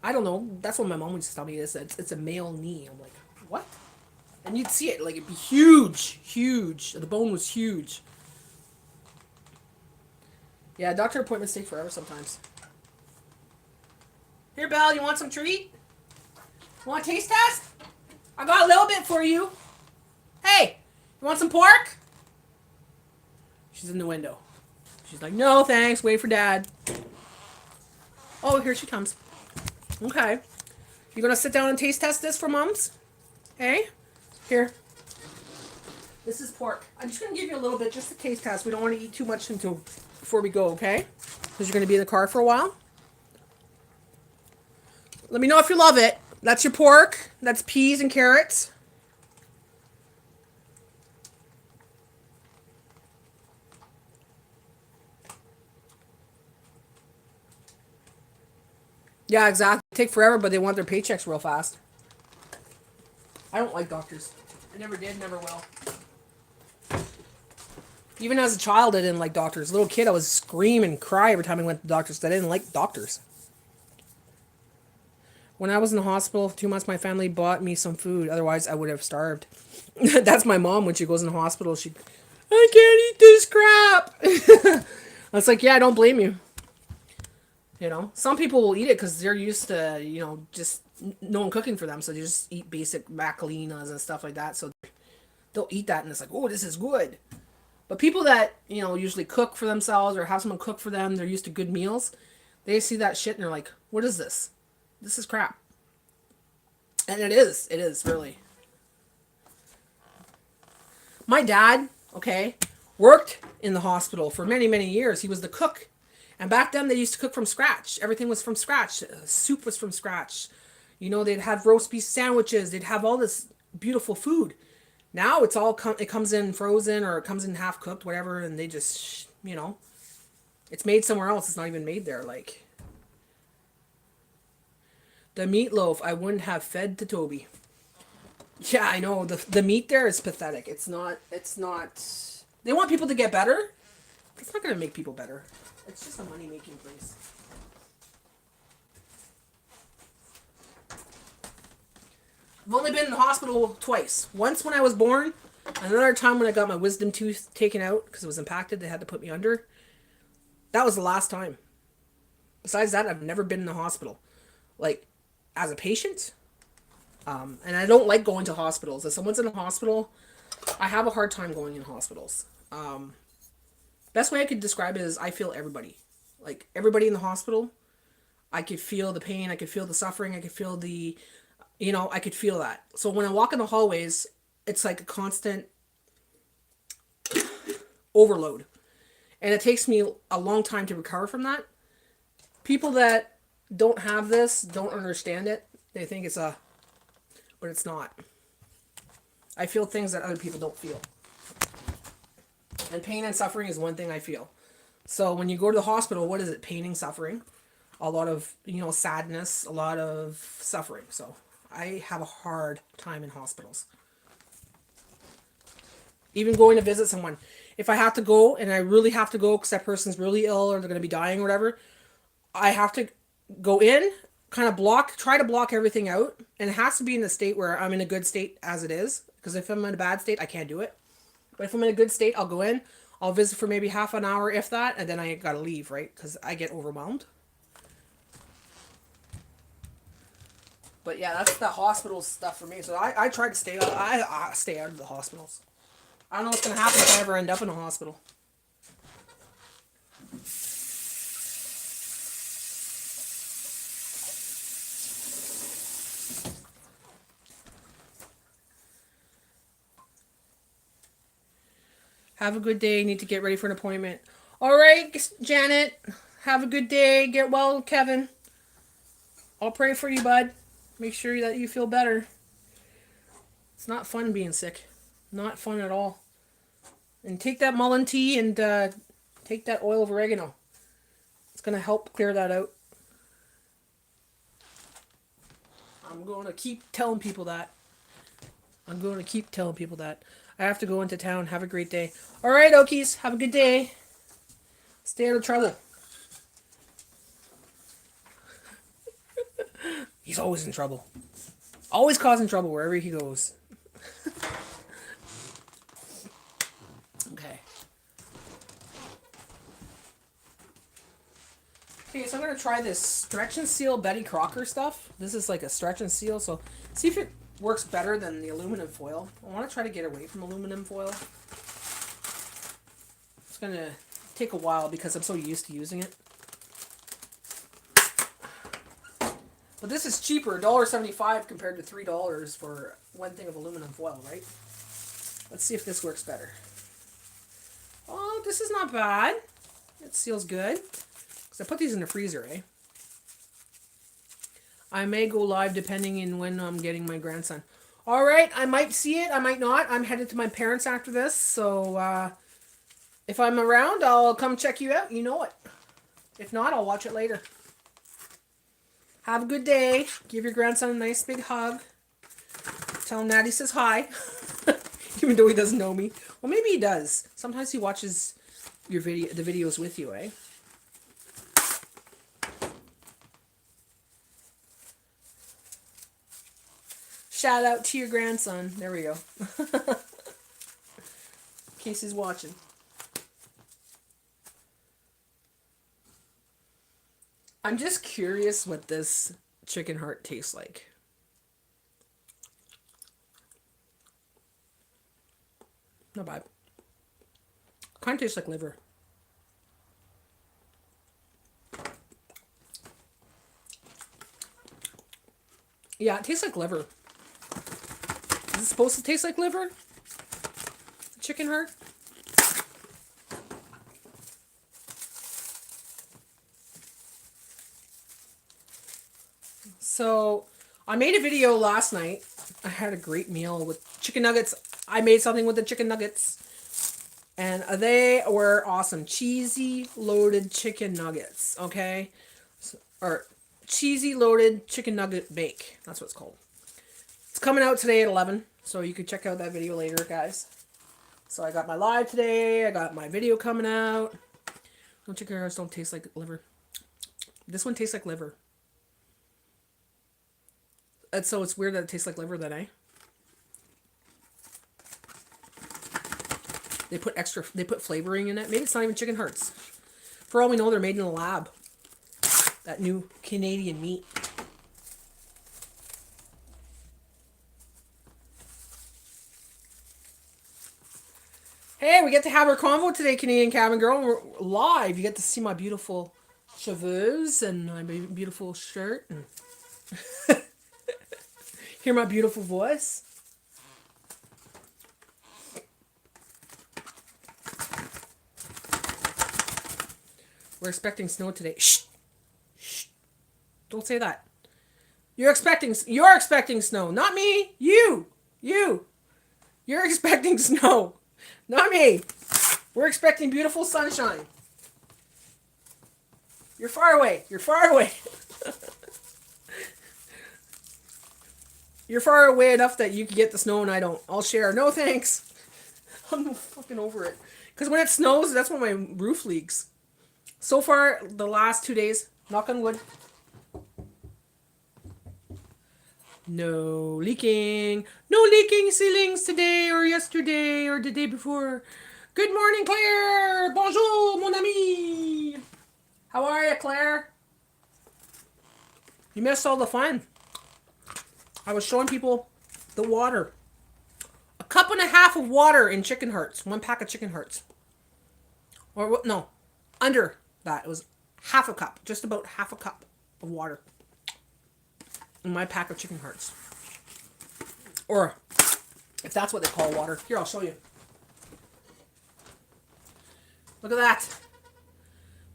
I don't know. That's what my mom used to tell me. It's a male knee. I'm like, what? And you'd see it. Like, it'd be huge. Huge. The bone was huge. Yeah, doctor appointments take forever sometimes. Here, Belle, you want some treat? You want a taste test? I got a little bit for you. Hey, you want some pork? She's in the window. She's like, no, thanks. Wait for Dad. Oh, here she comes. Okay. You gonna sit down and taste test this for Mums? Hey? Here. This is pork. I'm just gonna give you a little bit just to taste test. We don't want to eat too much before we go, okay? Because you're gonna be in the car for a while. Let me know if you love it. That's your pork. That's peas and carrots. Yeah, exactly. They take forever, but they want their paychecks real fast. I don't like doctors. I never did, never will. Even as a child, I didn't like doctors. As a little kid, I was scream and cry every time I went to the doctors because I didn't like doctors. When I was in the hospital for 2 months, my family bought me some food. Otherwise, I would have starved. That's my mom when she goes in the hospital. I can't eat this crap. I was like, yeah, I don't blame you. You know, some people will eat it because they're used to, just no one cooking for them. So they just eat basic macalinas and stuff like that. So they'll eat that and it's like, oh, this is good. But people that, usually cook for themselves or have someone cook for them, they're used to good meals. They see that shit and they're like, what is this? This is crap. And it is really. My dad, okay, worked in the hospital for many, many years. He was the cook. And back then they used to cook from scratch. Everything was from scratch. Soup was from scratch. You know, they'd have roast beef sandwiches. They'd have all this beautiful food. Now it's all it comes in frozen or it comes in half cooked, whatever, and they just, you know, it's made somewhere else. It's not even made there. Like the meatloaf, I wouldn't have fed to Toby. Yeah, I know the meat there is pathetic. It's not. They want people to get better. It's not gonna make people better. It's just a money making place. I've only been in the hospital twice. Once when I was born, another time when I got my wisdom tooth taken out because it was impacted. They had to put me under. That was the last time. Besides that, I've never been in the hospital. Like, as a patient. And I don't like going to hospitals. If someone's in a hospital, I have a hard time going in hospitals. Best way I could describe it is I feel everybody. Like, everybody in the hospital, I could feel the pain, I could feel the suffering, I could feel the... You know, I could feel that. So when I walk in the hallways, it's like a constant overload. And it takes me a long time to recover from that. People that don't have this don't understand it. They think it's a... But it's not. I feel things that other people don't feel. And pain and suffering is one thing I feel. So when you go to the hospital, what is it? Pain and suffering. A lot of, you know, sadness, a lot of suffering. So... I have a hard time in hospitals. Even going to visit someone. If I have to go, and I really have to go because that person's really ill or they're going to be dying or whatever, I have to go in, kind of try to block everything out. And it has to be in a state where I'm in a good state as it is. Because if I'm in a bad state, I can't do it. But if I'm in a good state, I'll go in. I'll visit for maybe half an hour, if that, and then I got to leave, right? Because I get overwhelmed. But yeah, that's the hospital stuff for me. So I try to stay out. I stay out of the hospitals. I don't know what's gonna happen if I ever end up in a hospital. Have a good day. Need to get ready for an appointment. All right, Janet. Have a good day. Get well, Kevin. I'll pray for you, bud. Make sure that you feel better. It's not fun being sick. Not fun at all. And take that mullein tea and take that oil of oregano. It's going to help clear that out. I'm going to keep telling people that. I have to go into town. Have a great day. All right, Okies. Have a good day. Stay out of trouble. He's always in trouble. Always causing trouble wherever he goes. Okay. Okay, so I'm going to try this stretch and seal Betty Crocker stuff. This is like a stretch and seal, so see if it works better than the aluminum foil. I want to try to get away from aluminum foil. It's going to take a while because I'm so used to using it. But this is cheaper, $1.75 compared to $3 for one thing of aluminum foil, right? Let's see if this works better. Oh, this is not bad. It seals good. Because I put these in the freezer, eh? I may go live depending on when I'm getting my grandson. All right, I might see it, I might not. I'm headed to my parents after this, so if I'm around, I'll come check you out. You know it. If not, I'll watch it later. Have a good day. Give your grandson a nice big hug. Tell him Natty says hi. Even though he doesn't know me. Well, maybe he does. Sometimes he watches the videos with you, eh? Shout out to your grandson. There we go. In case he's watching. I'm just curious what this chicken heart tastes like. Not bad. Kind of tastes like liver. Yeah, it tastes like liver. Is it supposed to taste like liver? Chicken heart? So, I made a video last night. I had a great meal with chicken nuggets. I made something with the chicken nuggets. And they were awesome. Cheesy loaded chicken nuggets, okay? Or cheesy loaded chicken nugget bake. That's what it's called. It's coming out today at 11. So you can check out that video later, guys. So I got my live today. I got my video coming out. Don't chicken hearts don't taste like liver. This one tastes like liver. And so it's weird that it tastes like liver then, eh? They put flavoring in it. Maybe it's not even chicken hearts. For all we know, they're made in a lab. That new Canadian meat. Hey, we get to have our convo today, Canadian Cabin Girl. We're live. You get to see my beautiful cheveux and my beautiful shirt. And hear my beautiful voice. We're expecting snow today. Shh. Shh. Don't say that. You're expecting snow. Not me. You. You're expecting snow. Not me. We're expecting beautiful sunshine. You're far away. You're far away. You're far away enough that you can get the snow and I don't. I'll share. No thanks. I'm fucking over it. Because when it snows, that's when my roof leaks. So far, the last 2 days, knock on wood, no leaking. No leaking ceilings today or yesterday or the day before. Good morning, Claire. Bonjour, mon ami. How are you, Claire? You missed all the fun. I was showing people the water. 1.5 cups of water in chicken hearts. 1 pack of chicken hearts. Or no, under that. It was half a cup. Just about half a cup of water in my pack of chicken hearts. Or if that's what they call water. Here, I'll show you. Look at that.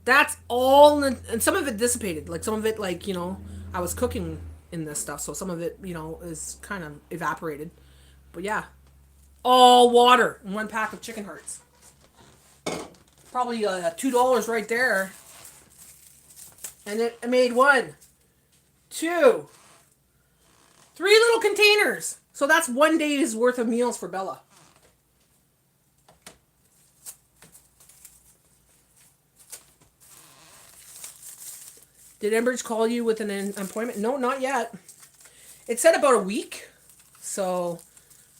That's all, and some of it dissipated. Like some of it, like, you know, I was cooking in this stuff, so some of it, you know, is kind of evaporated. But yeah, all water in 1 pack of chicken hearts. Probably $2 right there. And it made 1, 2, 3 little containers. So that's 1 day's worth of meals for Bella. Did Enbridge call you with an appointment? No, not yet. It said about a week. So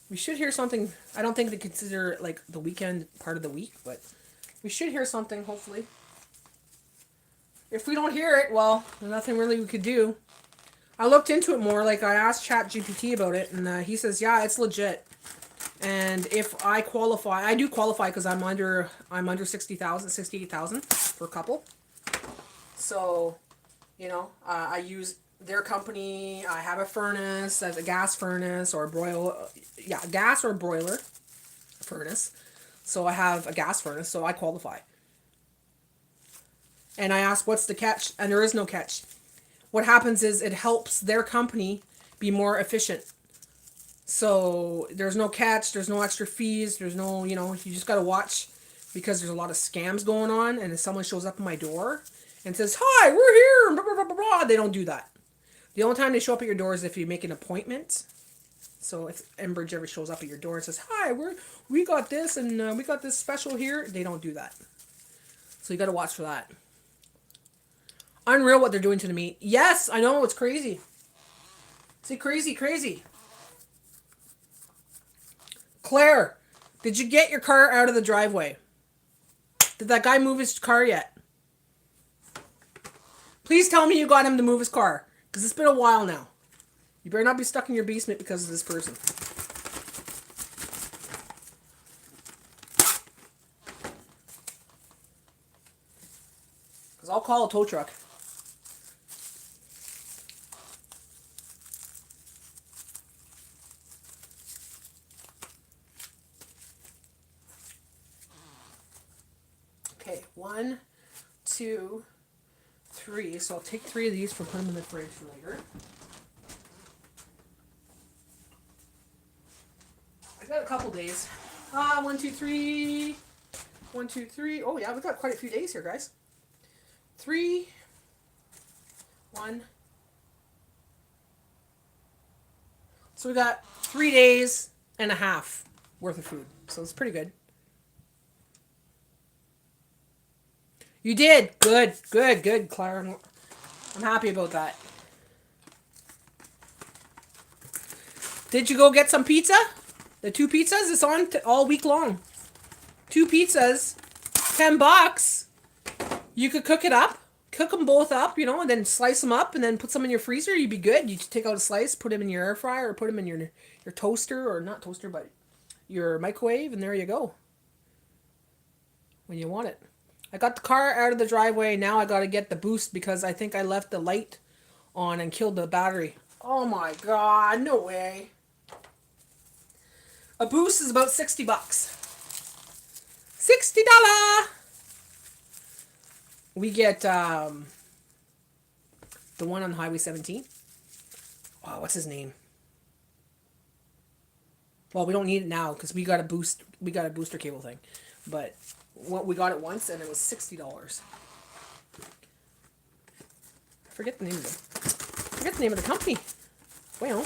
we should hear something. I don't think they consider like the weekend part of the week, but we should hear something, hopefully. If we don't hear it, well, there's nothing really we could do. I looked into it more. Like, I asked ChatGPT about it, and he says, yeah, it's legit. And if I qualify, I do qualify because I'm under 60,000, 68,000 for a couple. So, you know, I use their company. I have a furnace, as a gas furnace or a broiler. Yeah, gas or broiler furnace. So I have a gas furnace, so I qualify. And I asked, what's the catch? And there is no catch. What happens is it helps their company be more efficient. So there's no catch, there's no extra fees, there's no, you know, you just got to watch because there's a lot of scams going on. And if someone shows up at my door and says, hi, we're here, blah, blah, blah, blah, blah, they don't do that. The only time they show up at your door is if you make an appointment. So if Enbridge ever shows up at your door and says, hi, we got this and we got this special here, they don't do that. So you got to watch for that. Unreal what they're doing to the meat. Yes, I know, it's crazy. See, crazy. Claire, did you get your car out of the driveway? Did that guy move his car yet? Please tell me you got him to move his car. Because it's been a while now. You better not be stuck in your basement because of this person. Because I'll call a tow truck. Okay, 1, 2, 3. So I'll take 3 of these for putting them in the fridge for later. I got a couple days. 1, 2, 3. 1, 2, 3. Oh yeah, we got quite a few days here, guys. 3. 1. So we got 3 days and a half worth of food. So it's pretty good. You did. Good, good, good, Claire. I'm happy about that. Did you go get some pizza? The 2 pizzas? It's on all week long. 2 pizzas, $10. You could cook it up. Cook them both up, you know, and then slice them up and then put some in your freezer. You'd be good. You just take out a slice, put them in your air fryer or put them in your toaster, or not toaster, but your microwave, and there you go. When you want it. I got the car out of the driveway. Now I got to get the boost because I think I left the light on and killed the battery. Oh my God, no way. A boost is about $60. $60. We get the one on Highway 17. Oh, what's his name? Well, we don't need it now because we got a booster cable thing. But we got it once and it was $60. I forget the name of the company. Well,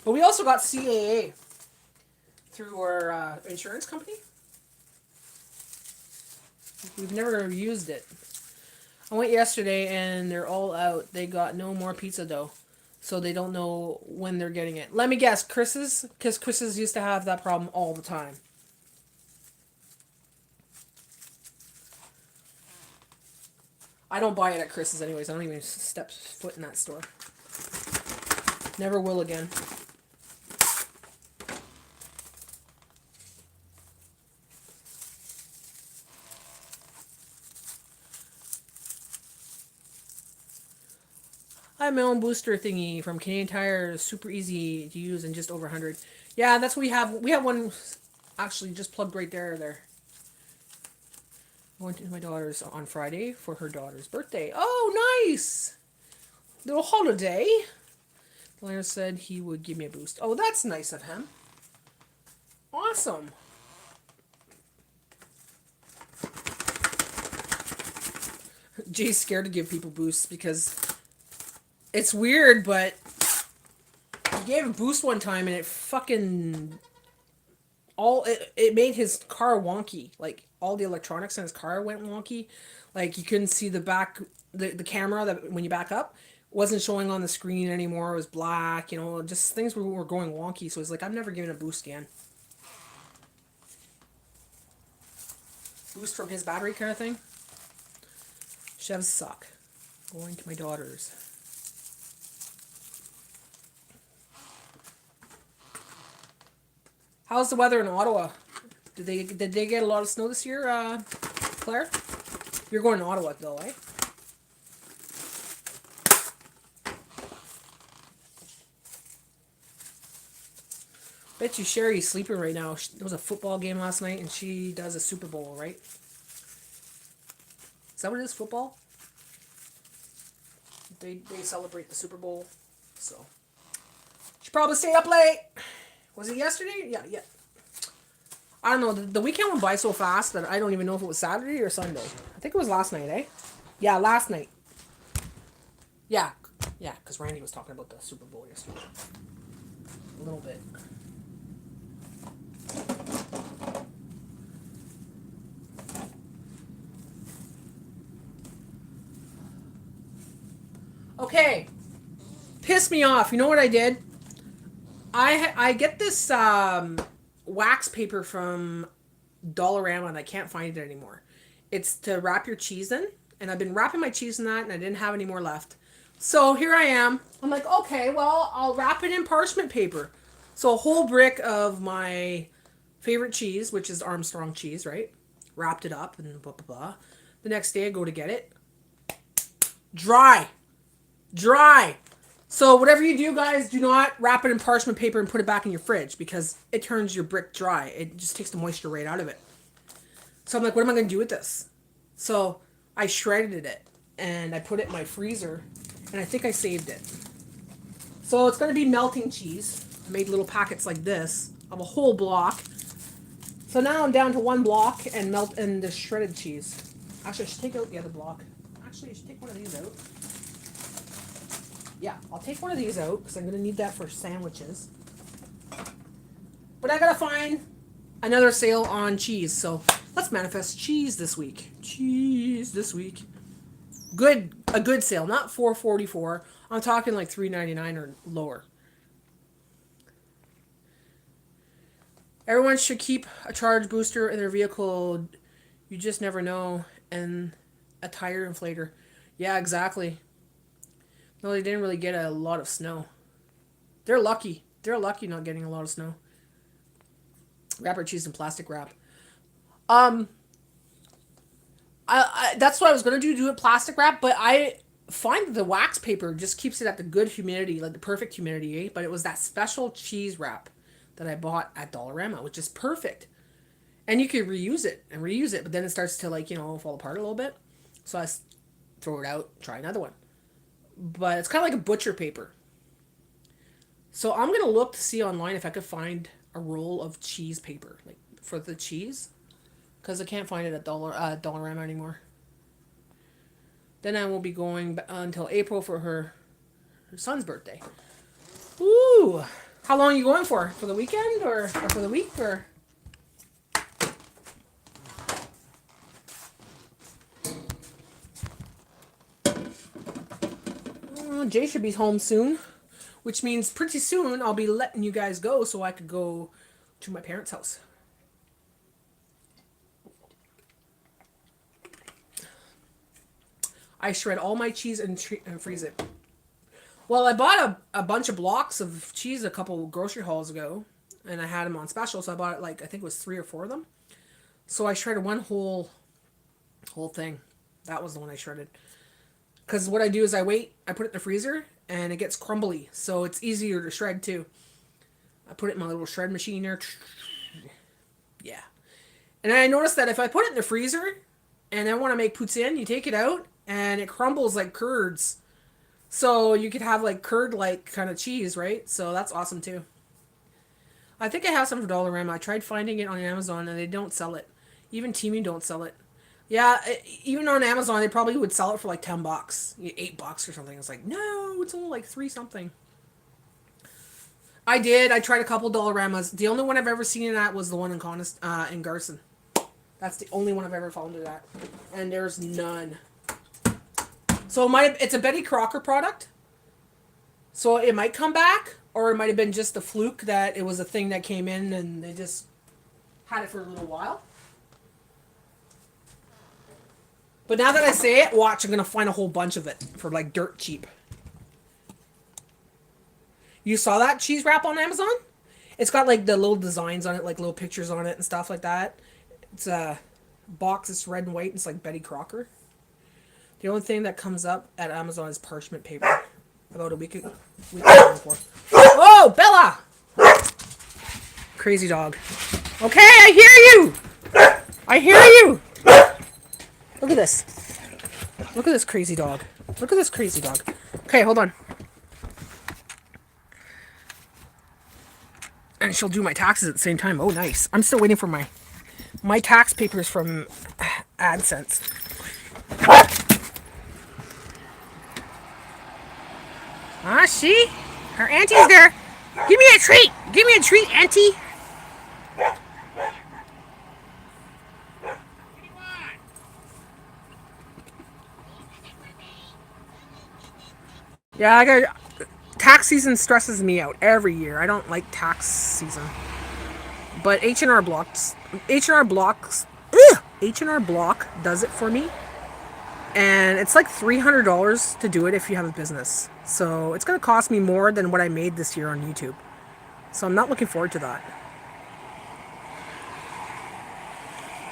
but we also got CAA through our insurance company. We've never used it. I went yesterday and they're all out. They got no more pizza dough. So they don't know when they're getting it. Let me guess, Chris's? Because Chris's used to have that problem all the time. I don't buy it at Chris's anyways. I don't even step foot in that store. Never will again. I have my own booster thingy from Canadian Tire. Super easy to use and just over 100. Yeah, that's what we have. We have one actually just plugged right there. I went to my daughter's on Friday for her daughter's birthday. Oh, nice! Little holiday. Blair said he would give me a boost. Oh, that's nice of him. Awesome. Jay's scared to give people boosts because it's weird, but he gave a boost one time and it fucking it made his car wonky. Like all the electronics in his car went wonky. Like you couldn't see the back, the camera that when you back up wasn't showing on the screen anymore. It was black, you know, just things were going wonky. So it's like, I'm never giving a boost again. Boost from his battery kind of thing. Chevs suck. Going to my daughter's. How's the weather in Ottawa? Did they get a lot of snow this year, Claire? You're going to Ottawa though, eh? Bet you Sherry's sleeping right now. There was a football game last night and she does a Super Bowl, right? Is that what it is, football? They celebrate the Super Bowl, so. She probably stayed up late. Was it yesterday? Yeah. I don't know. The weekend went by so fast that I don't even know if it was Saturday or Sunday. I think it was last night, eh? Yeah, last night. Yeah, because Randy was talking about the Super Bowl yesterday. A little bit. Okay. Pissed me off. You know what I did? I get this wax paper from Dollarama and I can't find it anymore. It's to wrap your cheese in. And I've been wrapping my cheese in that and I didn't have any more left. So here I am. I'm like, okay, well, I'll wrap it in parchment paper. So a whole brick of my favorite cheese, which is Armstrong cheese, right? Wrapped it up and blah, blah, blah. The next day I go to get it. Dry. So whatever you do, guys, do not wrap it in parchment paper and put it back in your fridge because it turns your brick dry. It just takes the moisture right out of it. So I'm like, what am I going to do with this? So I shredded it and I put it in my freezer and I think I saved it. So it's going to be melting cheese. I made little packets like this of a whole block. So now I'm down to one block and melt and the shredded cheese. Actually, I should take out the other block. Actually, I should take one of these out. Yeah, I'll take one of these out because I'm going to need that for sandwiches. But I got to find another sale on cheese. So let's manifest cheese this week. Cheese this week. A good sale, not $4.44. I'm talking like $3.99 or lower. Everyone should keep a charge booster in their vehicle. You just never know. And a tire inflator. Yeah, exactly. No, they didn't really get a lot of snow. They're lucky. They're lucky not getting a lot of snow. Wrapper cheese and plastic wrap. That's what I was gonna do it plastic wrap, but I find the wax paper just keeps it at the good humidity, like the perfect humidity, eh? But it was that special cheese wrap that I bought at Dollarama, which is perfect. And you can reuse it, but then it starts to fall apart a little bit. So I throw it out, try another one. But it's kind of like a butcher paper. So I'm gonna look to see online if I could find a roll of cheese paper, like for the cheese, because I can't find it at Dollarama anymore. Then I won't be going until April for her son's birthday. Ooh, how long are you going for? For the weekend or for the week or? Jay should be home soon, which means pretty soon I'll be letting you guys go so I could go to my parents' house. I shred all my cheese and freeze it. Well, I bought a bunch of blocks of cheese a couple grocery hauls ago, and I had them on special, so I bought I think it was 3 or 4 of them. So I shredded one whole thing. That was the one I shredded. Because what I do is I put it in the freezer, and it gets crumbly, so it's easier to shred too. I put it in my little shred machine there. Yeah. And I noticed that if I put it in the freezer, and I want to make poutine, you take it out, and it crumbles like curds. So you could have like curd-like kind of cheese, right? So that's awesome too. I think I have some for Dollarama. I tried finding it on Amazon, and they don't sell it. Even Temu don't sell it. Yeah, even on Amazon, they probably would sell it for like $10, $8 or something. It's like, no, it's only like 3 something. I tried a couple Dollaramas. The only one I've ever seen in that was the one in Garson. That's the only one I've ever found it at. And there's none. So it's a Betty Crocker product. So it might come back, or it might have been just a fluke that it was a thing that came in and they just had it for a little while. But now that I say it, watch, I'm going to find a whole bunch of it for like dirt cheap. You saw that cheese wrap on Amazon? It's got like the little designs on it, like little pictures on it and stuff like that. It's a box, it's red and white, it's like Betty Crocker. The only thing that comes up at Amazon is parchment paper. About a week before. Oh, Bella! Crazy dog. Okay, I hear you! I hear you! Look at this. Look at this crazy dog. Look at this crazy dog. Okay, hold on. And she'll do my taxes at the same time. Oh, nice. I'm still waiting for my tax papers from AdSense. Ah, see? Her auntie's there. Give me a treat. Give me a treat, auntie. Yeah, tax season stresses me out every year. I don't like tax season. But H&R Block does it for me. And it's like $300 to do it if you have a business. So it's going to cost me more than what I made this year on YouTube. So I'm not looking forward to that.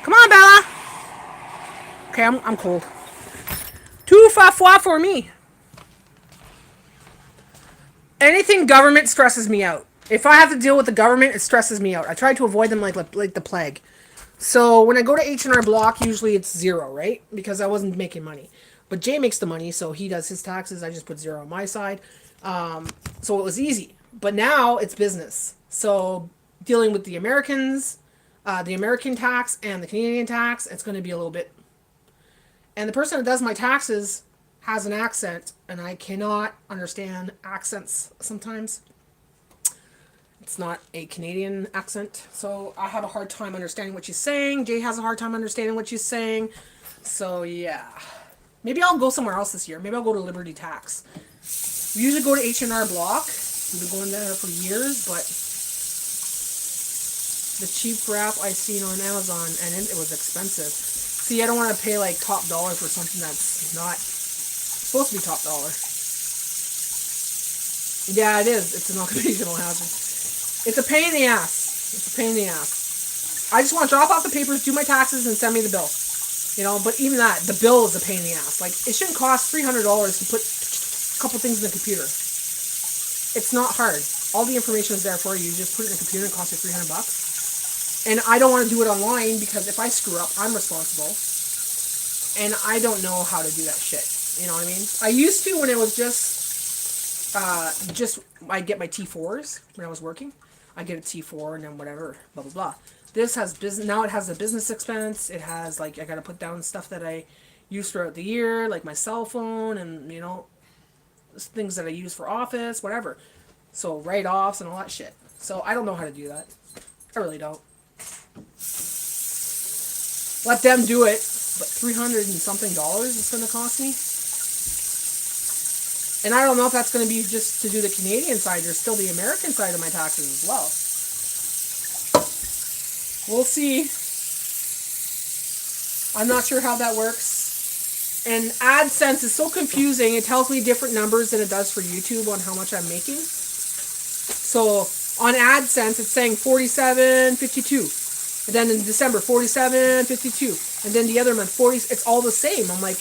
Come on, Bella. Okay, I'm cold. Too fa-fa for me. Anything government stresses me out. If I have to deal with the government, it stresses me out. I try to avoid them like the plague. So when I go to H&R Block, usually it's zero, right? Because I wasn't making money. But Jay makes the money, so he does his taxes. I just put zero on my side. So it was easy. But now it's business. So dealing with the American tax and the Canadian tax, it's going to be a little bit. And the person that does my taxes has an accent, and I cannot understand accents sometimes. It's not a Canadian accent, so I have a hard time understanding what she's saying. Jay has a hard time understanding what she's saying. So yeah, maybe I'll go somewhere else this year. Maybe I'll go to Liberty Tax. We usually go to H&R Block. We've been going there for years, but the cheap wrap I seen on Amazon, and it was expensive. See, I don't want to pay like top dollar for something that's not supposed to be top dollar. Yeah, it is. It's an occupational hazard. It's a pain in the ass. It's a pain in the ass. I just want to drop off the papers, do my taxes, and send me the bill. You know, but even that, the bill is a pain in the ass. Like, it shouldn't cost $300 to put a couple things in the computer. It's not hard. All the information is there for you. You just put it in the computer and it costs you $300. And I don't want to do it online because if I screw up, I'm responsible. And I don't know how to do that shit. You know what I mean? I used to when it was just I get my T4s when I was working. I get a T4 and then whatever, blah, blah, blah. This has business, now it has a business expense. It has, like, I got to put down stuff that I use throughout the year, like my cell phone and, you know, things that I use for office, whatever. So write-offs and all that shit. So I don't know how to do that. I really don't. Let them do it, but $300 and something it's going to cost me. And I don't know if that's going to be just to do the Canadian side. There's still the American side of my taxes as well. We'll see. I'm not sure how that works. And AdSense is so confusing. It tells me different numbers than it does for YouTube on how much I'm making. So on AdSense, it's saying $47.52. And then in December, $47.52. And then the other month, $40. It's all the same. I'm like,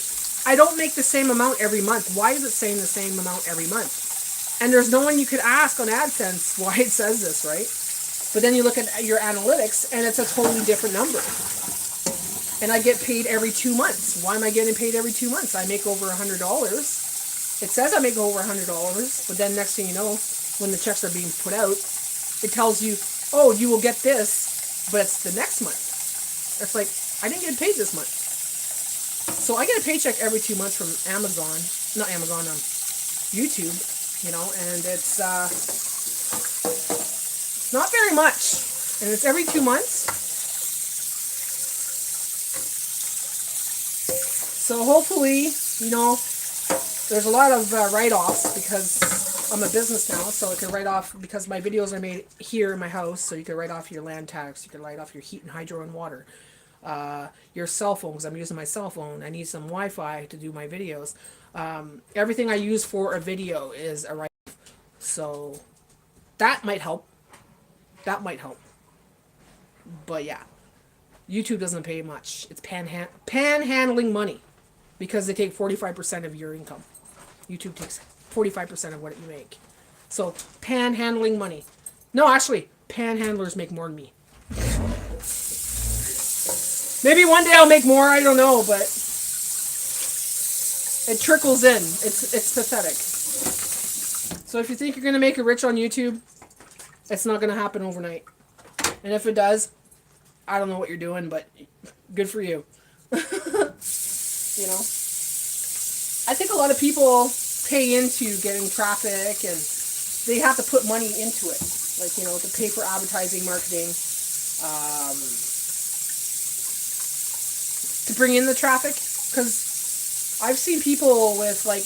I don't make the same amount every month. Why is it saying the same amount every month? And there's no one you could ask on AdSense why it says this, right? But then you look at your analytics, and it's a totally different number. And I get paid every 2 months. Why am I getting paid every 2 months? I make over $100. It says I make over $100, but then next thing you know, when the checks are being put out, it tells you, oh, you will get this, but it's the next month. It's like, I didn't get paid this month. So I get a paycheck every 2 months from YouTube, you know, and it's not very much, and it's every 2 months. So hopefully, you know, there's a lot of write-offs because I'm a business now, so I can write off, because my videos are made here in my house, so you can write off your land tax, you can write off your heat and hydro and water. Your cell phone, because I'm using my cell phone. I need some Wi-Fi to do my videos. Everything I use for a video is a write-off. So that might help. That might help. But yeah, YouTube doesn't pay much. It's panhandling money because they take 45% of your income. YouTube takes 45% of what you make. So panhandling money. No, actually, panhandlers make more than me. Maybe one day I'll make more, I don't know, but it trickles in. It's pathetic. So if you think you're going to make it rich on YouTube, it's not going to happen overnight. And if it does, I don't know what you're doing, but good for you. You know? I think a lot of people pay into getting traffic, and they have to put money into it. Like, you know, to pay for advertising, marketing, to bring in the traffic, because I've seen people with like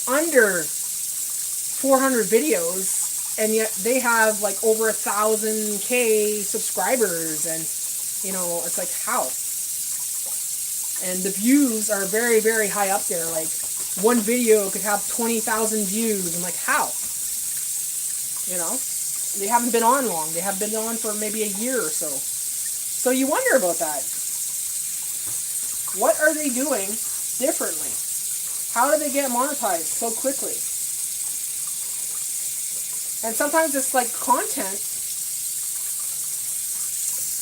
under 400 videos, and yet they have like over 1,000K subscribers, and you know, it's like, how? And the views are very, very high up there. Like one video could have 20,000 views. I'm like, how? You know, they haven't been on long. They have been on for maybe a year or so. So you wonder about that. What are they doing differently? How do they get monetized so quickly? And sometimes it's like content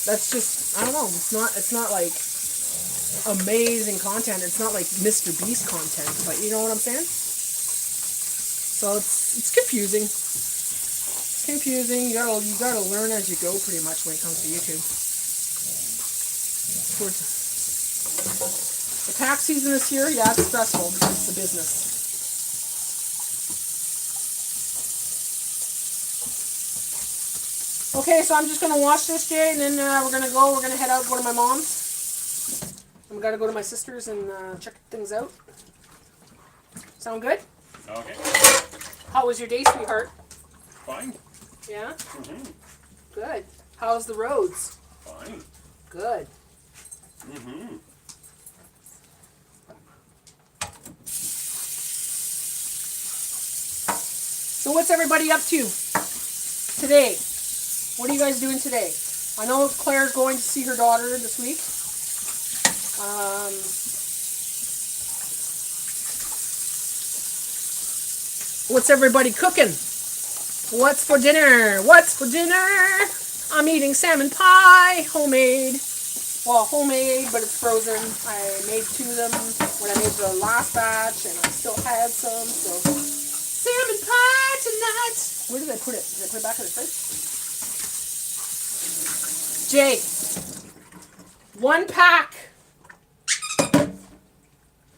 that's just, I don't know. It's not like amazing content. It's not like Mr. Beast content, but you know what I'm saying? So it's confusing. It's confusing. You gotta learn as you go pretty much when it comes to YouTube. The tax season is here. Yeah, it's stressful because it's the business. Okay, so I'm just gonna wash this, Jay, and then we're gonna head out, go to my mom's. And we gotta go to my sister's and check things out. Sound good? Okay. How was your day, sweetheart? Fine. Yeah? Mm-hmm. Good. How's the roads? Fine. Good. Mm-hmm. So what's everybody up to today? What are you guys doing today? I know Claire's going to see her daughter this week. What's everybody cooking? What's for dinner? What's for dinner? I'm eating salmon pie, homemade. Well, homemade, but it's frozen. I made 2 of them when I made the last batch, and I still had some, so salmon pie tonight. Where did I put it? Did I put it back in the fridge? Jay, 1 pack.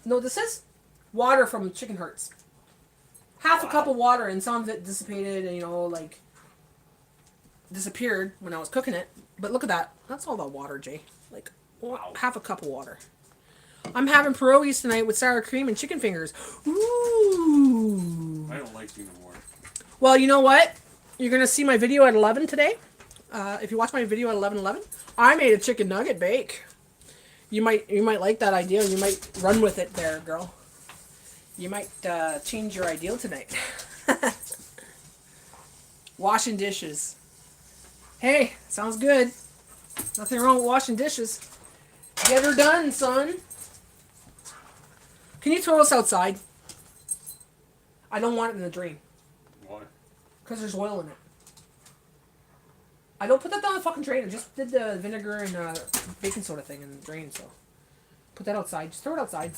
No, this is water from Chicken Hearts. Half a cup of water, and some of it dissipated and, like, disappeared when I was cooking it. But look at that. That's all the water, Jay. Like, half a cup of water. I'm having pierogies tonight with sour cream and chicken fingers. Ooh. I don't like you anymore. Well, you know what? You're going to see my video at 11 today. If you watch my video at 11:11, I made a chicken nugget bake. You might like that idea. You might run with it there, girl. You might change your ideal tonight. Washing dishes. Hey, sounds good. Nothing wrong with washing dishes. Get her done, son. Can you throw us outside? I don't want it in the drain. Why? Because there's oil in it. I don't put that down the fucking drain. I just did the vinegar and baking soda thing in the drain, so. Put that outside. Just throw it outside.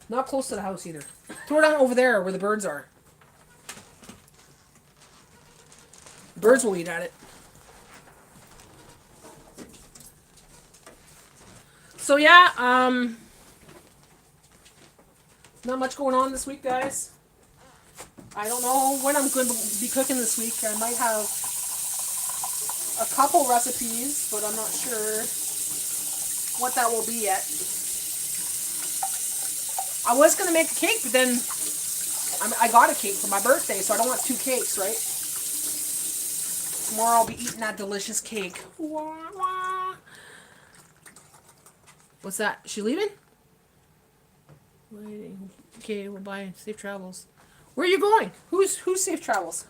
Not close to the house either. Throw it on over there where the birds are. Birds will eat at it. So yeah, not much going on this week, guys. I don't know when I'm going to be cooking this week. I might have a couple recipes, but I'm not sure what that will be yet. I was going to make a cake, but then I got a cake for my birthday, so I don't want 2 cakes, right? Tomorrow I'll be eating that delicious cake. Wah, wah. What's that? She leaving? Waiting. Okay, we're bye. Safe travels. Where are you going? Who's safe travels?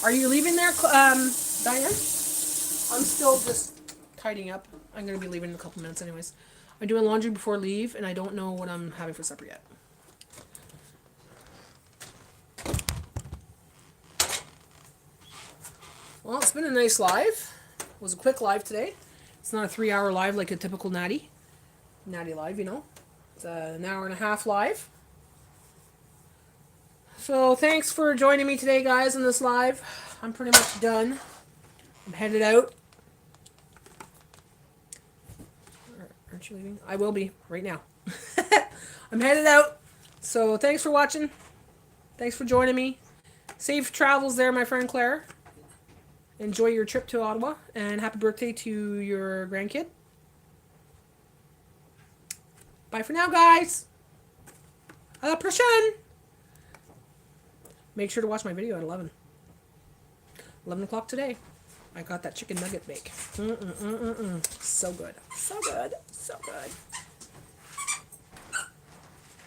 Are you leaving there, Diane? I'm still just tidying up. I'm going to be leaving in a couple minutes anyways. I'm doing laundry before leave, and I don't know what I'm having for supper yet. Well, it's been a nice live. It was a quick live today. It's not a 3-hour live like a typical Natty live, you know. It's an hour and a half live. So thanks for joining me today, guys, in this live. I'm pretty much done. I'm headed out. Aren't you leaving? I will be right now. I'm headed out. So thanks for watching. Thanks for joining me. Safe travels there, my friend Claire. Enjoy your trip to Ottawa, and happy birthday to your grandkid. Bye for now, guys. À la prochaine. Make sure to watch my video at 11. 11 o'clock today. I got that chicken nugget bake. So good. So good. So good.